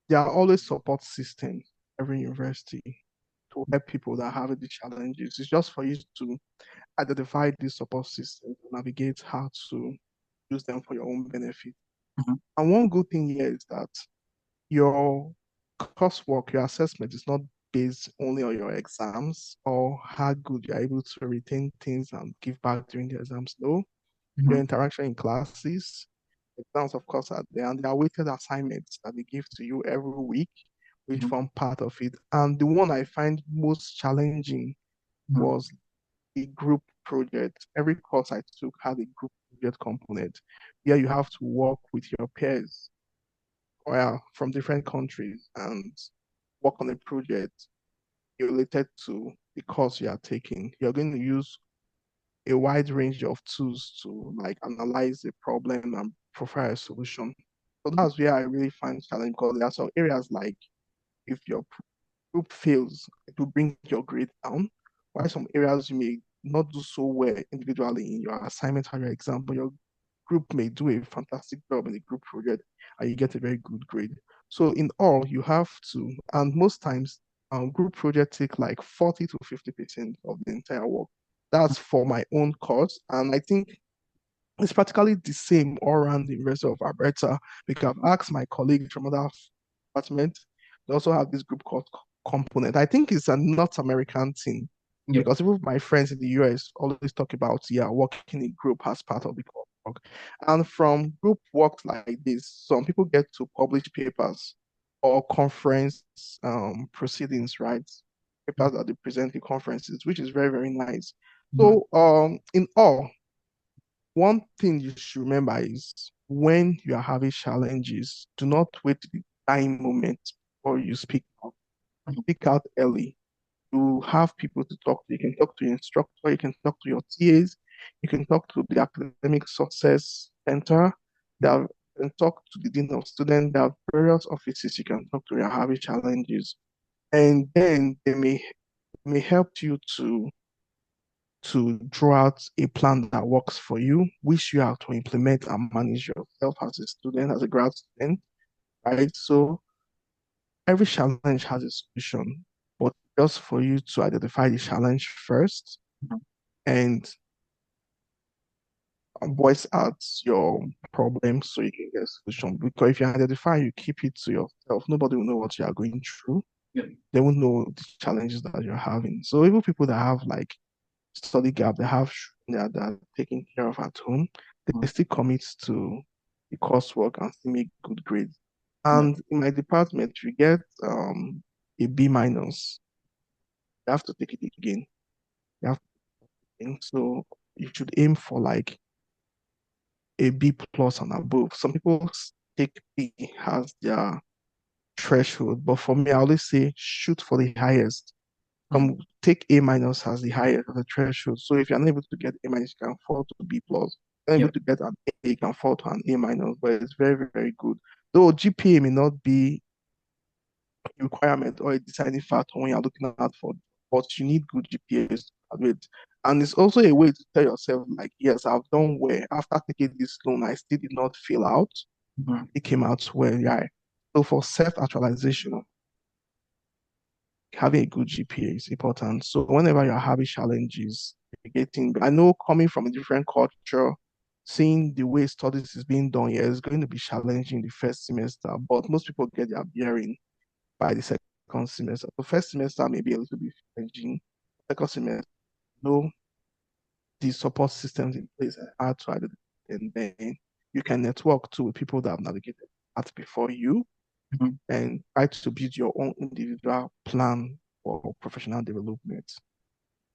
there are always support systems every university to help people that have the challenges. It's just for you to identify these support systems and navigate how to use them for your own benefit. mhm, And one good thing here is that your coursework, your assessment is not based only on your exams or how good you're able to retain things and give back during the exams. No, your mhm, interaction in classes, exams, of course, are there, and there are weighted assignments that they give to you every week, which mhm, form part of it. And the one I find most challenging mhm, was a group project. Every course I took had a group project component where you have to work with your peers or from different countries and work on a project related to the course you are taking. You're going to use a wide range of tools to like analyze the problem and provide a solution. So that's where I really find challenge because there are some areas like if your group fails, it will bring your grade down. While some areas you may not do so well individually in your assignment or your exam, but your group may do a fantastic job in the group project and you get a very good grade. So in all, you have to, and most times, group projects take like 40 to 50% of the entire work. That's for my own course. And I think it's practically the same all around the University of Alberta because I've asked my colleagues from other departments. They also have this group called component. I think it's a North American thing yep, because even my friends in the US always talk about yeah, working in group as part of the work. And from group work like this, some people get to publish papers or conference proceedings, right? Papers that they present in conferences, which is very, very nice. mhm, So in all, one thing you should remember is when you are having challenges, do not wait to the dying moment before you speak out. mhm, Speak out early. You have people to talk to. You can talk to your instructor, you can talk to your TAs, you can talk to the academic success center, you can talk to the dean of students. There are various offices you can talk to. You're having challenges, and then they may help you to draw out a plan that works for you, which you have to implement and manage yourself as a student, as a grad student, right? So every challenge has a solution, but just for you to identify the challenge first mhm. and voice out your problem so you can get a solution. Because if you identify, you keep it to yourself, nobody will know what you are going through. Yep, They won't know the challenges that you're having. So even people that have like study gap, they have that are taken care of at home, they mhm, still commit to the coursework and still make good grades. yep, And in my department, you get a B minus. You have to take it again. You have to, so you should aim for like a B plus and above. Some people take B as their threshold, but for me, I always say shoot for the highest. mhm, Take A minus as the highest as a threshold. So if you're unable to get A minus, you can fall to B plus. If you're yep, able to get an A, you can fall to an A minus, but it's very, very, very good. Though GPA may not be a requirement or a deciding factor when you're looking out for, but you need good GPAs to graduate. And it's also a way to tell yourself, like, yes, I've done well. After taking this loan, I still did not fail out. mhm, It came out well, yeah. So for self-actualization, having a good GPA is important. So whenever you're having challenges, you're getting, I know coming from a different culture, seeing the way studies is being done here is going to be challenging the first semester, but most people get their bearing by the second semester. The first semester may be a little bit challenging. Second semester, no, the support systems in place are hard to identify, and then you can network too with people that have navigated that before you Mhm. and try to build your own individual plan for professional development.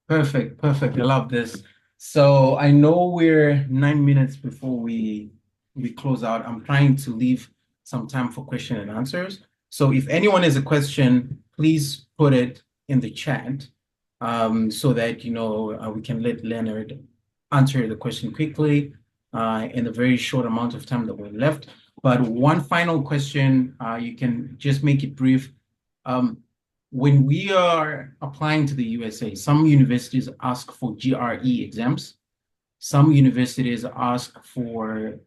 Perfect, perfect. I love this. So I know we're 9 minutes before we close out. I'm trying to leave some time for question and answers. So if anyone has a question, please put it in the chat, so that we can let Leonard answer the question quickly in the very short amount of time that we're left. But one final question, you can just make it brief. Um, when we are applying to the USA, some universities ask for GRE exams. Some universities ask for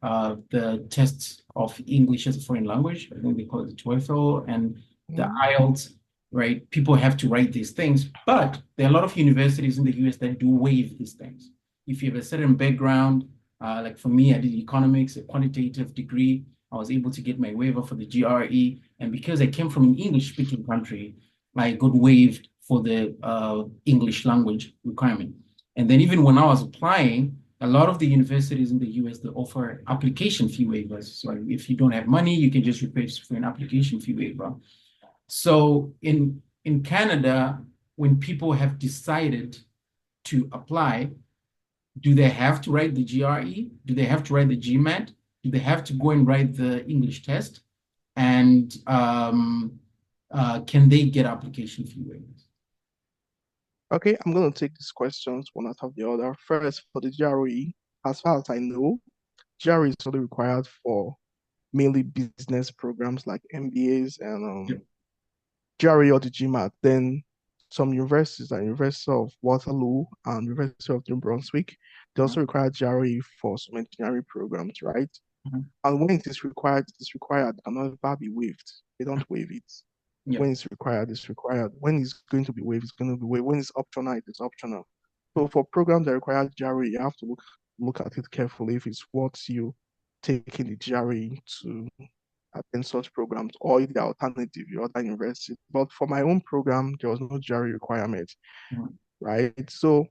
the tests of English as a foreign language. I think they call it the TOEFL and the Mm, IELTS, right? People have to write these things, but there are a lot of universities in the US that do waive these things. If you have a certain background, like for me, I did economics, a quantitative degree. I was able to get my waiver for the GRE. And because I came from an English-speaking country, I got waived for the English language requirement. And then even when I was applying, a lot of the universities in the US, they offer application fee waivers. So if you don't have money, you can just request for an application fee waiver. So in Canada, when people have decided to apply, do they have to write the GRE? Do they have to write the GMAT? Do they have to go and write the English test? And can they get application fee waivers? Okay, I'm going to take these questions one after the other. First, for the GRE, as far as I know, GRE is only required for mainly business programs like MBAs and Yep. GRE or the GMAT. Then some universities, like University of Waterloo and University of New Brunswick, they also Mhm. require GRE for some engineering programs, right? Mhm. And when it is required, it cannot ever be waived. They don't waive it. Yep. When it's required, it's required. When it's going to be waived, it's going to be waived. When it's optional, it is optional. So for programs that require GRE, you have to look at it carefully if it's worth you taking the GRE to attend such programs, or if the alternative, your other university. But for my own program, there was no GRE requirement, Mhm. right? So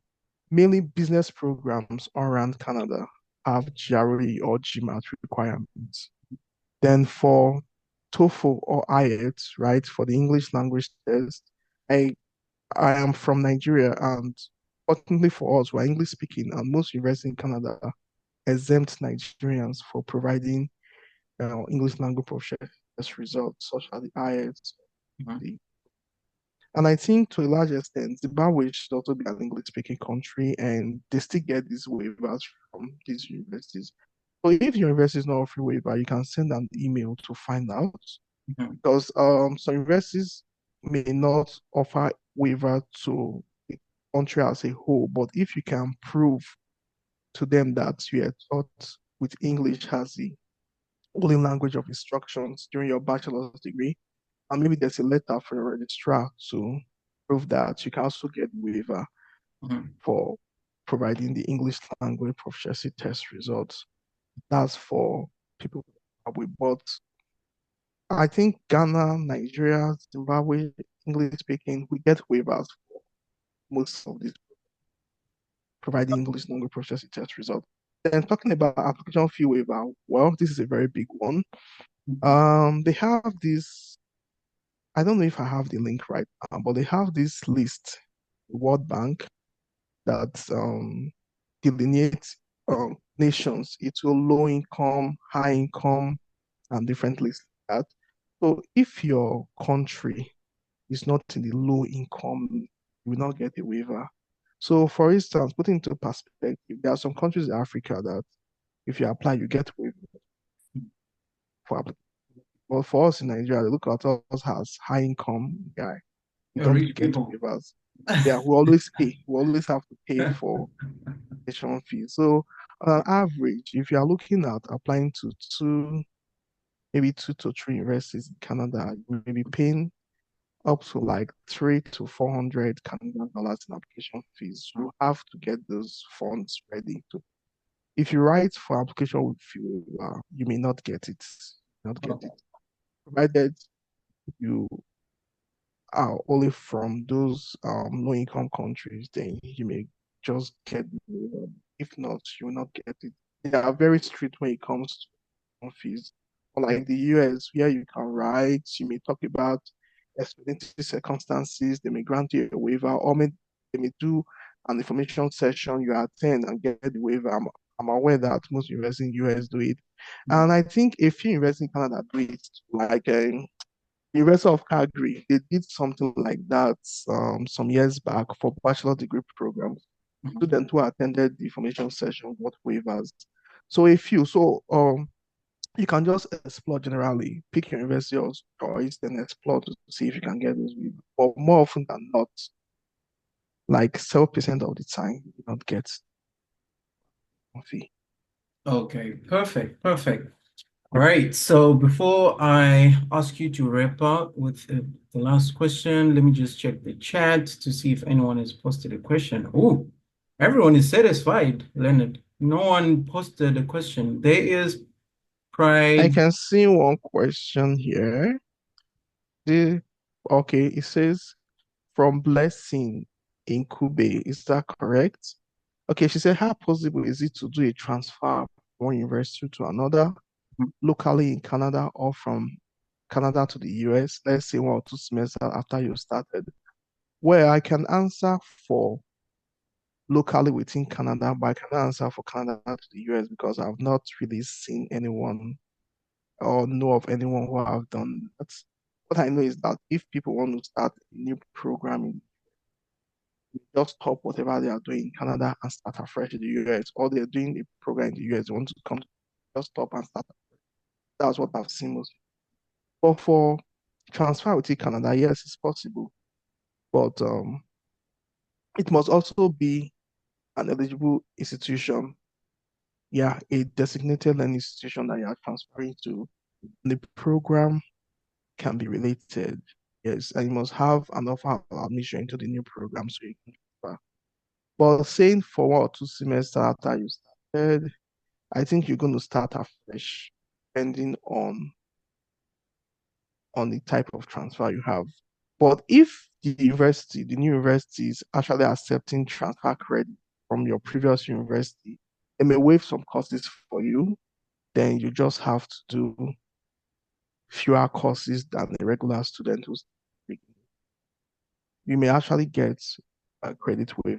mainly business programs around Canada have GRE or GMAT requirements. Then for TOEFL or IELTS, right, for the English language test, I I am from Nigeria, and fortunately for us, we're English speaking, and most universities in Canada exempt Nigerians for providing English language proficiency results, such as the IELTS. Mhm. The, and I think to a large extent, Zimbabwe should also be an English speaking country, and they still get these waivers from these universities. So if your university is not offering waiver, you can send an email to find out Mhm. because some universities may not offer waiver to the country as a whole, but if you can prove to them that you are taught with English as the only language of instructions during your bachelor's degree, and maybe there's a letter for your registrar to prove that, you can also get waiver Mhm. for providing the English language proficiency test results. That's for people with but I think Ghana, Nigeria, Zimbabwe, English speaking, we get waivers for most of these providing English language proficiency test results. Then talking about application fee waiver, well, this is a very big one. Mhm. They have this, I don't know if I have the link right now, but they have this list, World Bank, that delineates nations into low income, high income, and different lists like that. So if your country is not in the low income, you will not get a waiver. So, for instance, put into perspective, there are some countries in Africa that if you apply, you get waiver for application. But for us in Nigeria, they look at us as high income guy. We don't Rich get people. waivers. Yeah, we always pay. We always have to pay for application fees. So, on average, if you are looking at applying to maybe two to three universities in Canada, you may be paying up to like 300 to 400 Canadian dollars in application fees. You have to get those funds ready. If you write for application with you, you may not get it. Not get it. Provided you are only from those low income countries, then you may just get the waiver. If not, you will not get it. They are very strict when it comes to fees. Unlike the US, where you can write, you may talk about expediting circumstances, they may grant you a waiver, or they may do an information session, you attend and get the waiver. I'm aware that most universities in the US do it. And I think a few universities in Canada do it, like University of Calgary, they did something like that some years back for bachelor degree programs. Students who attended the information session got waivers. So you can just explore generally, pick your university of choice, then explore to see if you can get those waivers. But more often than not, like 7% of the time, you don't get a fee. Okay, perfect, perfect. All right, so before I ask you to wrap up with the last question, let me just check the chat to see if anyone has posted a question. Oh, everyone is satisfied, Leonard. No one posted a question. There is I Pride. can see one question here. The, okay, it says from Blessing in Kube. Is that correct? Okay, she said, how possible is it to do a transfer from one university to another, locally in Canada or from Canada to the US, let's say 1 or 2 semesters after you started? Well, I can answer for locally within Canada, but I cannot answer for Canada to the US because I've not really seen anyone or know of anyone who have done that. What I know is that if people want to start a new programming, just stop whatever they are doing in Canada and start afresh in the US, or they're doing a program in the US, they want to come, just stop and start. That's what I've seen most. But for transfer within Canada, yes, it's possible, but it must also be an eligible institution, yeah, a designated learning institution that you are transferring to. The program can be related, yes, and you must have an offer of admission into the new program so you can transfer. But saying for 1 or 2 semesters after you started, I think you're going to start afresh, depending on the type of transfer you have. But if the new university is actually accepting transfer credit from your previous university, they may waive some courses for you. Then you just have to do fewer courses than a regular student who's taking. You may actually get a credit waiver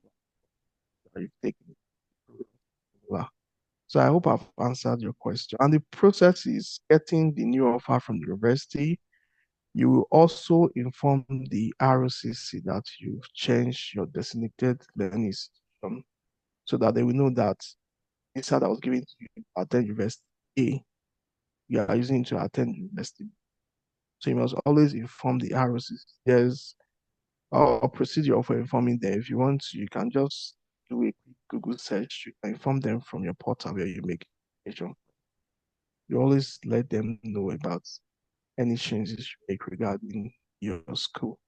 that you've taken. So I hope I've answered your question. And the process is getting the new offer from the university. You will also inform the ROCC that you've changed your designated learning institution so that they will know that visa that was given to you to attend University A, you are using it to attend University B. So you must always inform the ROCC. There's a procedure for informing them. If you want to, you can just do a quick Google search. You can inform them from your portal where you make information. You always let them know about any changes you make regarding your school.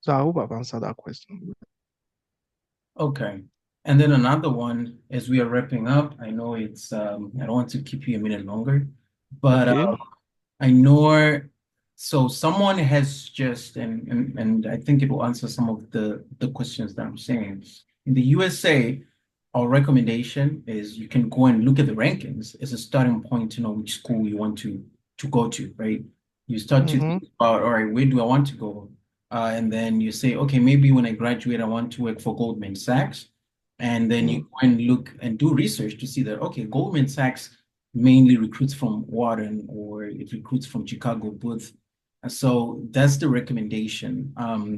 So I hope I've answered that question. Okay. And then another one, as we are wrapping up, I know it's I don't want to keep you a minute longer, but Okay. I know so someone has just and I think it will answer some of the questions that I'm saying. In the USA, our recommendation is you can go and look at the rankings as a starting point to know which school you want to go to, right? You start to Mm-hmm. think about, all right, where do I want to go? And then you say, okay, maybe when I graduate, I want to work for Goldman Sachs. And then you Mm-hmm. go and look and do research to see that, okay, Goldman Sachs mainly recruits from Wharton or it recruits from Chicago Booth. And so that's the recommendation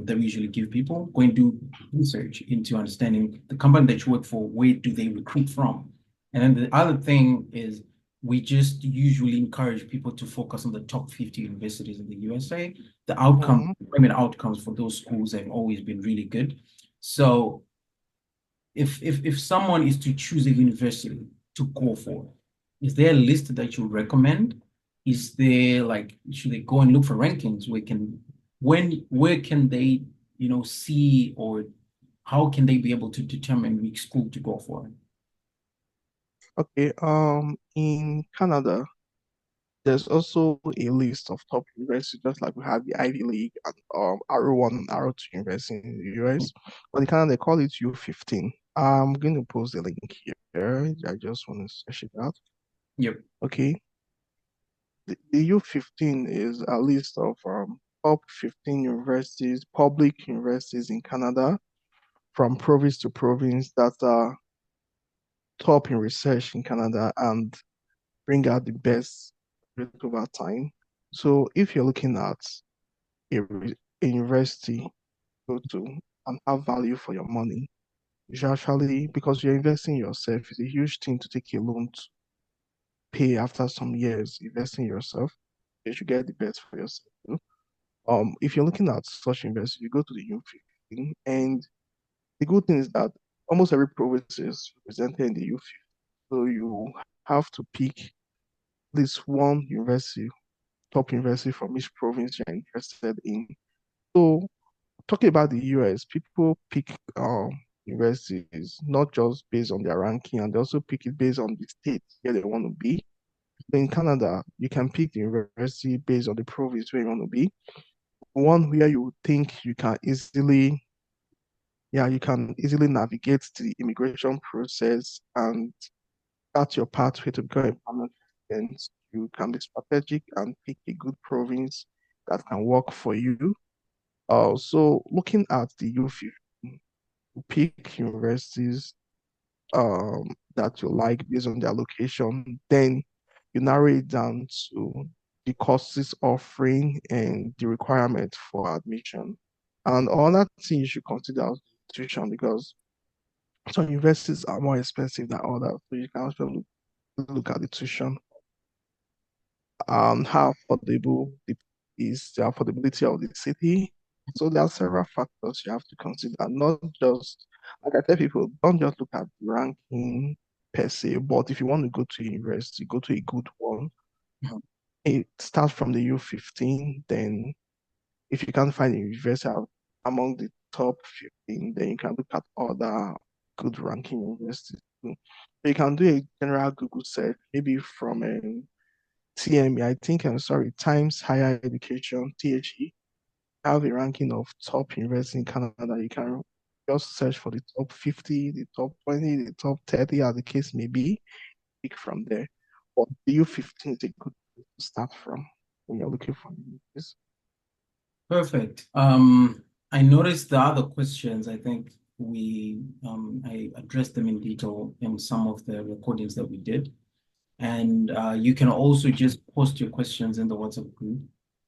that we usually give people. Go and do research into understanding the company that you work for, where do they recruit from? And then the other thing is we just usually encourage people to focus on the top 50 universities in the USA. The outcome, Mm-hmm. employment outcomes for those schools have always been really good. So if someone is to choose a university to go for, is there a list that you recommend? Is there like should they go and look for rankings? We can where can they, see, or how can they be able to determine which school to go for? Okay, in Canada, there's also a list of top universities, just like we have the Ivy League and R1 and R2 universities in the US. But in Canada, they call it U15. I'm going to post the link here. I just want to search it out. Yep. Okay. The U15 is a list of top 15 universities, public universities in Canada, from province to province that are top in research in Canada and bring out the best over time. So if you're looking at a university to go to and have value for your money, you should actually, because you're investing in yourself, it's a huge thing to take a loan to pay after some years investing in yourself. You should get the best for yourself. If you're looking at such investment, you go to the U15, and the good thing is that almost every province is represented in the U15. So you have to pick at least one university, top university from each province you're interested in. So talking about the US, people pick universities not just based on their ranking, and they also pick it based on the state where they want to be. So in Canada, you can pick the university based on the province where you want to be. One where you think you can easily, yeah, you can easily navigate the immigration process and start your pathway to become a permanent resident. You can be strategic and pick a good province that can work for you. So looking at the youth, you pick universities that you like based on their location, then you narrow it down to the courses offering and the requirement for admission. And another thing you should consider is tuition, because some universities are more expensive than others. So you can also look at the tuition and how affordable it is, the affordability of the city. So there are several factors you have to consider, not just, like I tell people, don't just look at the ranking per se, but if you want to go to university, go to a good one. Mhm. It starts from the U15, then if you can't find a university among the top 15, then you can look at other good ranking universities too. So you can do a general Google search, maybe from TME, I think, I'm sorry, Times Higher Education, THE, have a ranking of top universities in Canada. You can just search for the top 50, the top 20, the top 30, as the case may be, pick from there. But the U15 is a good place to start from when you're looking for this. Perfect. I noticed the other questions. I think I addressed them in detail in some of the recordings that we did. And you can also just post your questions in the WhatsApp group.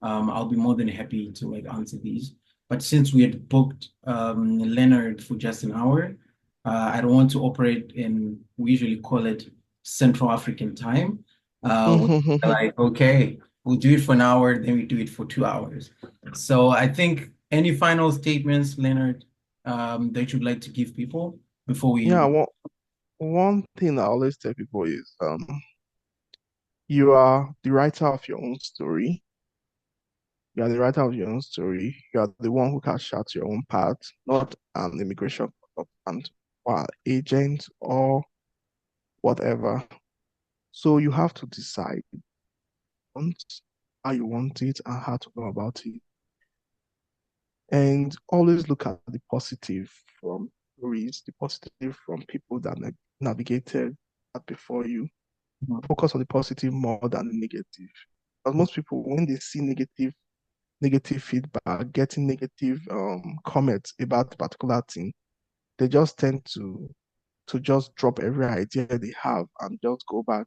I'll be more than happy to answer these. But since we had booked Leonard for just an hour, I don't want to operate in, we usually call it Central African time. We're like, okay, we'll do it for an hour, then we do it for 2 hours. So I think any final statements, Leonard, that you'd like to give people before Yeah, we. one thing I always tell people is you are the writer of your own story. You are the writer of your own story. You are the one who can chart your own path, not an immigration consultant or an agent or whatever. So you have to decide want, how you want it and how to go about it. And always look at the positive from stories, the positive from people that navigated that before you. Focus on the positive more than the negative. Because most people, when they see negative feedback, getting negative comments about a particular thing, they just tend to just drop every idea they have and just go back.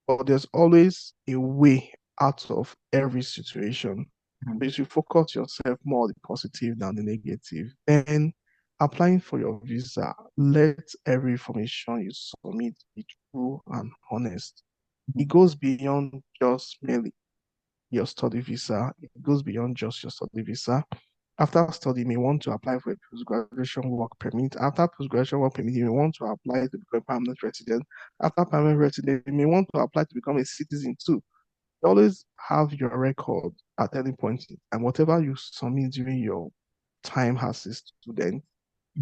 But there's always a way out of every situation. So you should focus yourself more on the positive than the negative. Then applying for your visa, let every information you submit be true and honest. It goes beyond just merely your study visa. It goes beyond just your study visa. After study, you may want to apply for a post-graduation work permit. After post-graduation work permit, you may want to apply to become a permanent resident. After permanent resident, you may want to apply to become a citizen too. always have your record at any point in time. Whatever you submit during your time as a student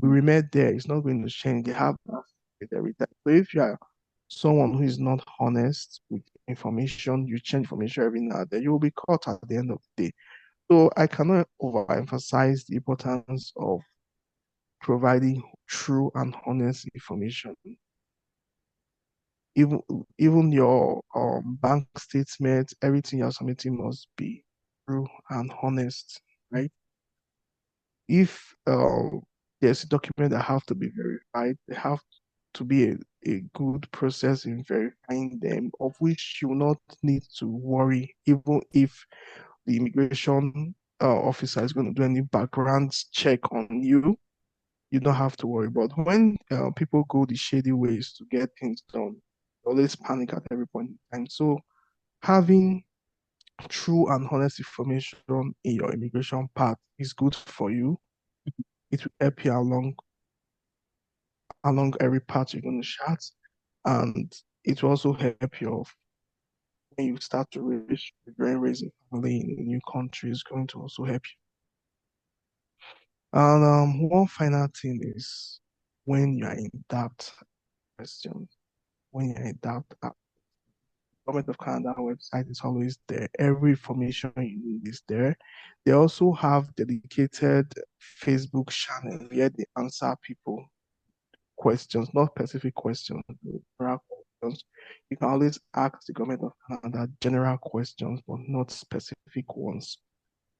will Mhm. remain there. It's not going to change. They have that with every time. So if you are someone who is not honest with information, you change information every now and then, you will be caught at the end of the day. So I cannot overemphasize the importance of providing true and honest information. Even even your bank statement, everything you're submitting must be true and honest, right? If there's a document that have to be verified, they have to be a good process in verifying them, of which you will not need to worry, even if the immigration officer is going to do any background check on you. You don't have to worry. But when people go the shady ways to get things done, they always panic at every point in time. So having true and honest information in your immigration path is good for you. It will help you along every path you're going to chart, and it will also help you when you start to raise a family in a new country. It's going to also help you. And one final thing is when you are in doubt, question. When you're in doubt, Government of Canada website is always there. Every information you need is there. They also have dedicated Facebook channel where they answer people questions, not specific questions, general questions. You can always ask the Government of Canada general questions, but not specific ones.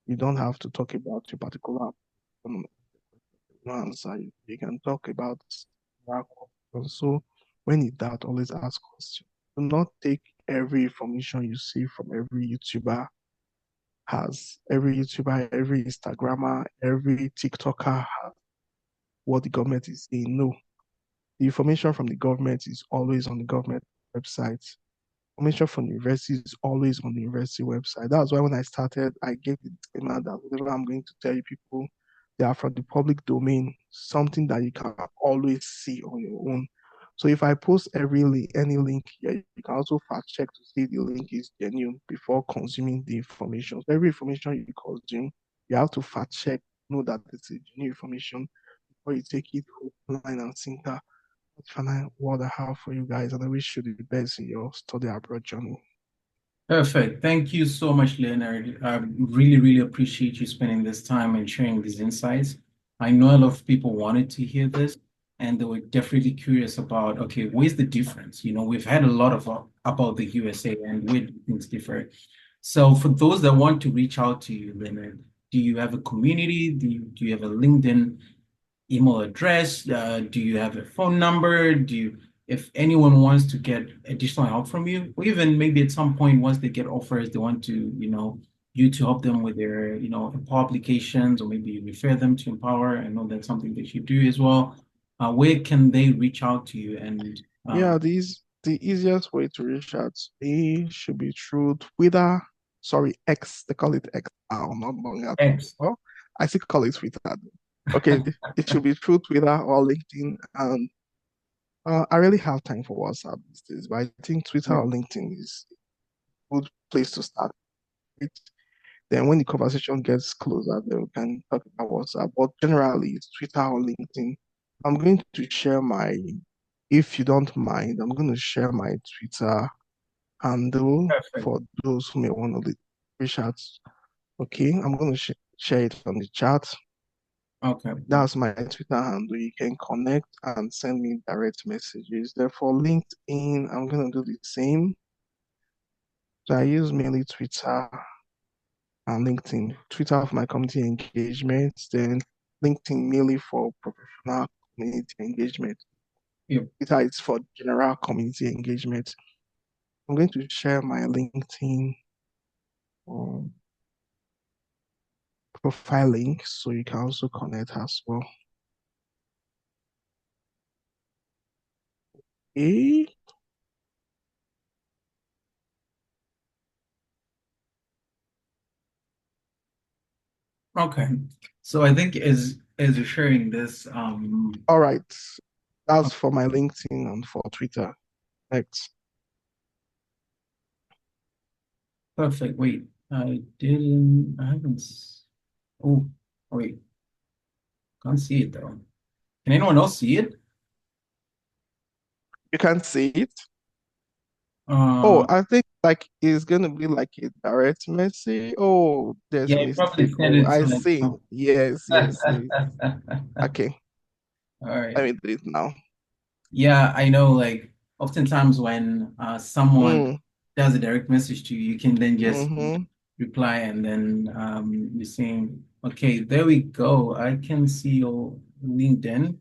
You don't have to talk about your particular um, answer. You can talk about general questions. So when in doubt, always ask questions. Do not take every information you see from every YouTuber, every Instagrammer, every TikToker has what the government is saying. No, the information from the government is always on the government website. Information from the university is always on the university website. That's why when I started, I gave the disclaimer that whatever I'm going to tell you people, they are from the public domain, something that you can always see on your own. So if I post any link here, you can also fact check to see the link is genuine before consuming the information. So every information you consume, you have to fact check, know that it's a genuine information before you take it online and sinker. That's final what I have for you guys, and I wish you the best in your study abroad journey. Perfect. Thank you so much, Leonard. I really, really appreciate you spending this time and sharing these insights. I know a lot of people wanted to hear this, and they were definitely curious about, okay, where's the difference? We've had a lot of about the USA and where do things differ. So for those that want to reach out to you, Leonard, do you have a community? Do you have a LinkedIn email address? Do you have a phone number? If anyone wants to get additional help from you, or even maybe at some point, once they get offers, they want to, you to help them with their, Empower applications, or maybe you refer them to Empower. I know that's something that you do as well. Where can they reach out to you? And Yeah, the easiest way to reach out to me should be through Twitter. Sorry, X. They call it X now, not longer Twitter. X. Oh, I still call it Twitter. Okay, it should be through Twitter or LinkedIn. And I really have time for WhatsApp these days, but I think Twitter Yeah, or LinkedIn is a good place to start. Then when the conversation gets closer, then we can talk about WhatsApp. But generally, it's Twitter or LinkedIn. I'm going to share if you don't mind, I'm going to share my Twitter handle perfect. for those who may want to reach out. Okay, I'm going to share it on the chat. Okay. That's my Twitter handle. You can connect and send me direct messages. Therefore, LinkedIn, I'm going to do the same. So I use mainly Twitter and LinkedIn. Twitter for my community engagement, then LinkedIn mainly for professional community engagement. Yeah. Twitter is for general community engagement. I'm going to share my LinkedIn um, profile link so you can also connect as well. Okay. Okay. So I think as you're sharing this, All right. That's for my LinkedIn and for Twitter. Next. Perfect. Wait, I haven't. Oh, wait, can't see it though. Can anyone else see it? You can't see it. Oh, Uh, I think like it's gonna be like a direct message. Oh, there's yeah, a I probably mistake. sent Oh, it I to like. see. Yes, yes, yes. All Okay, right. let me do it now. Yeah, I know. Like, oftentimes when someone Mm, does a direct message to you, you can then just mm-hmm. reply and then you're saying, okay, there we go. I can see your LinkedIn.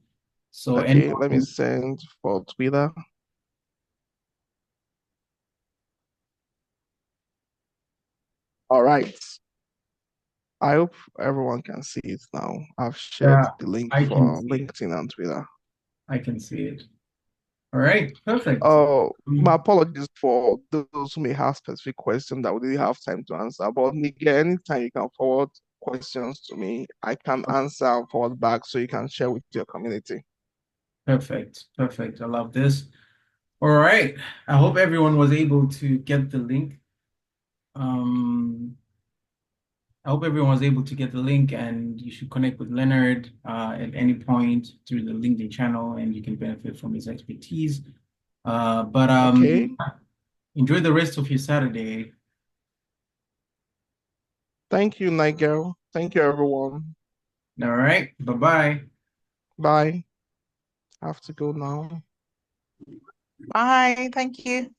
So Okay, let me anyone, send for Twitter. All right. I hope everyone can see it now. I've shared yeah, the link I can for see it. LinkedIn and Twitter. I can see it. All right, perfect. Oh, my Um, apologies for those who may have specific questions that we didn't have time to answer. But Nigel, anytime you can forward questions to me, I can answer and forward back so you can share with your community. Perfect, perfect. I love this. All right. I hope everyone was able to get the link. Um, I hope everyone was able to get the link, and you should connect with Leonard at any point through the LinkedIn channel, and you can benefit from his expertise. But Okay. enjoy the rest of your Saturday. Thank you, Nigel. Thank you, everyone. All right. Bye-bye. Bye. I have to go now. Bye. Thank you.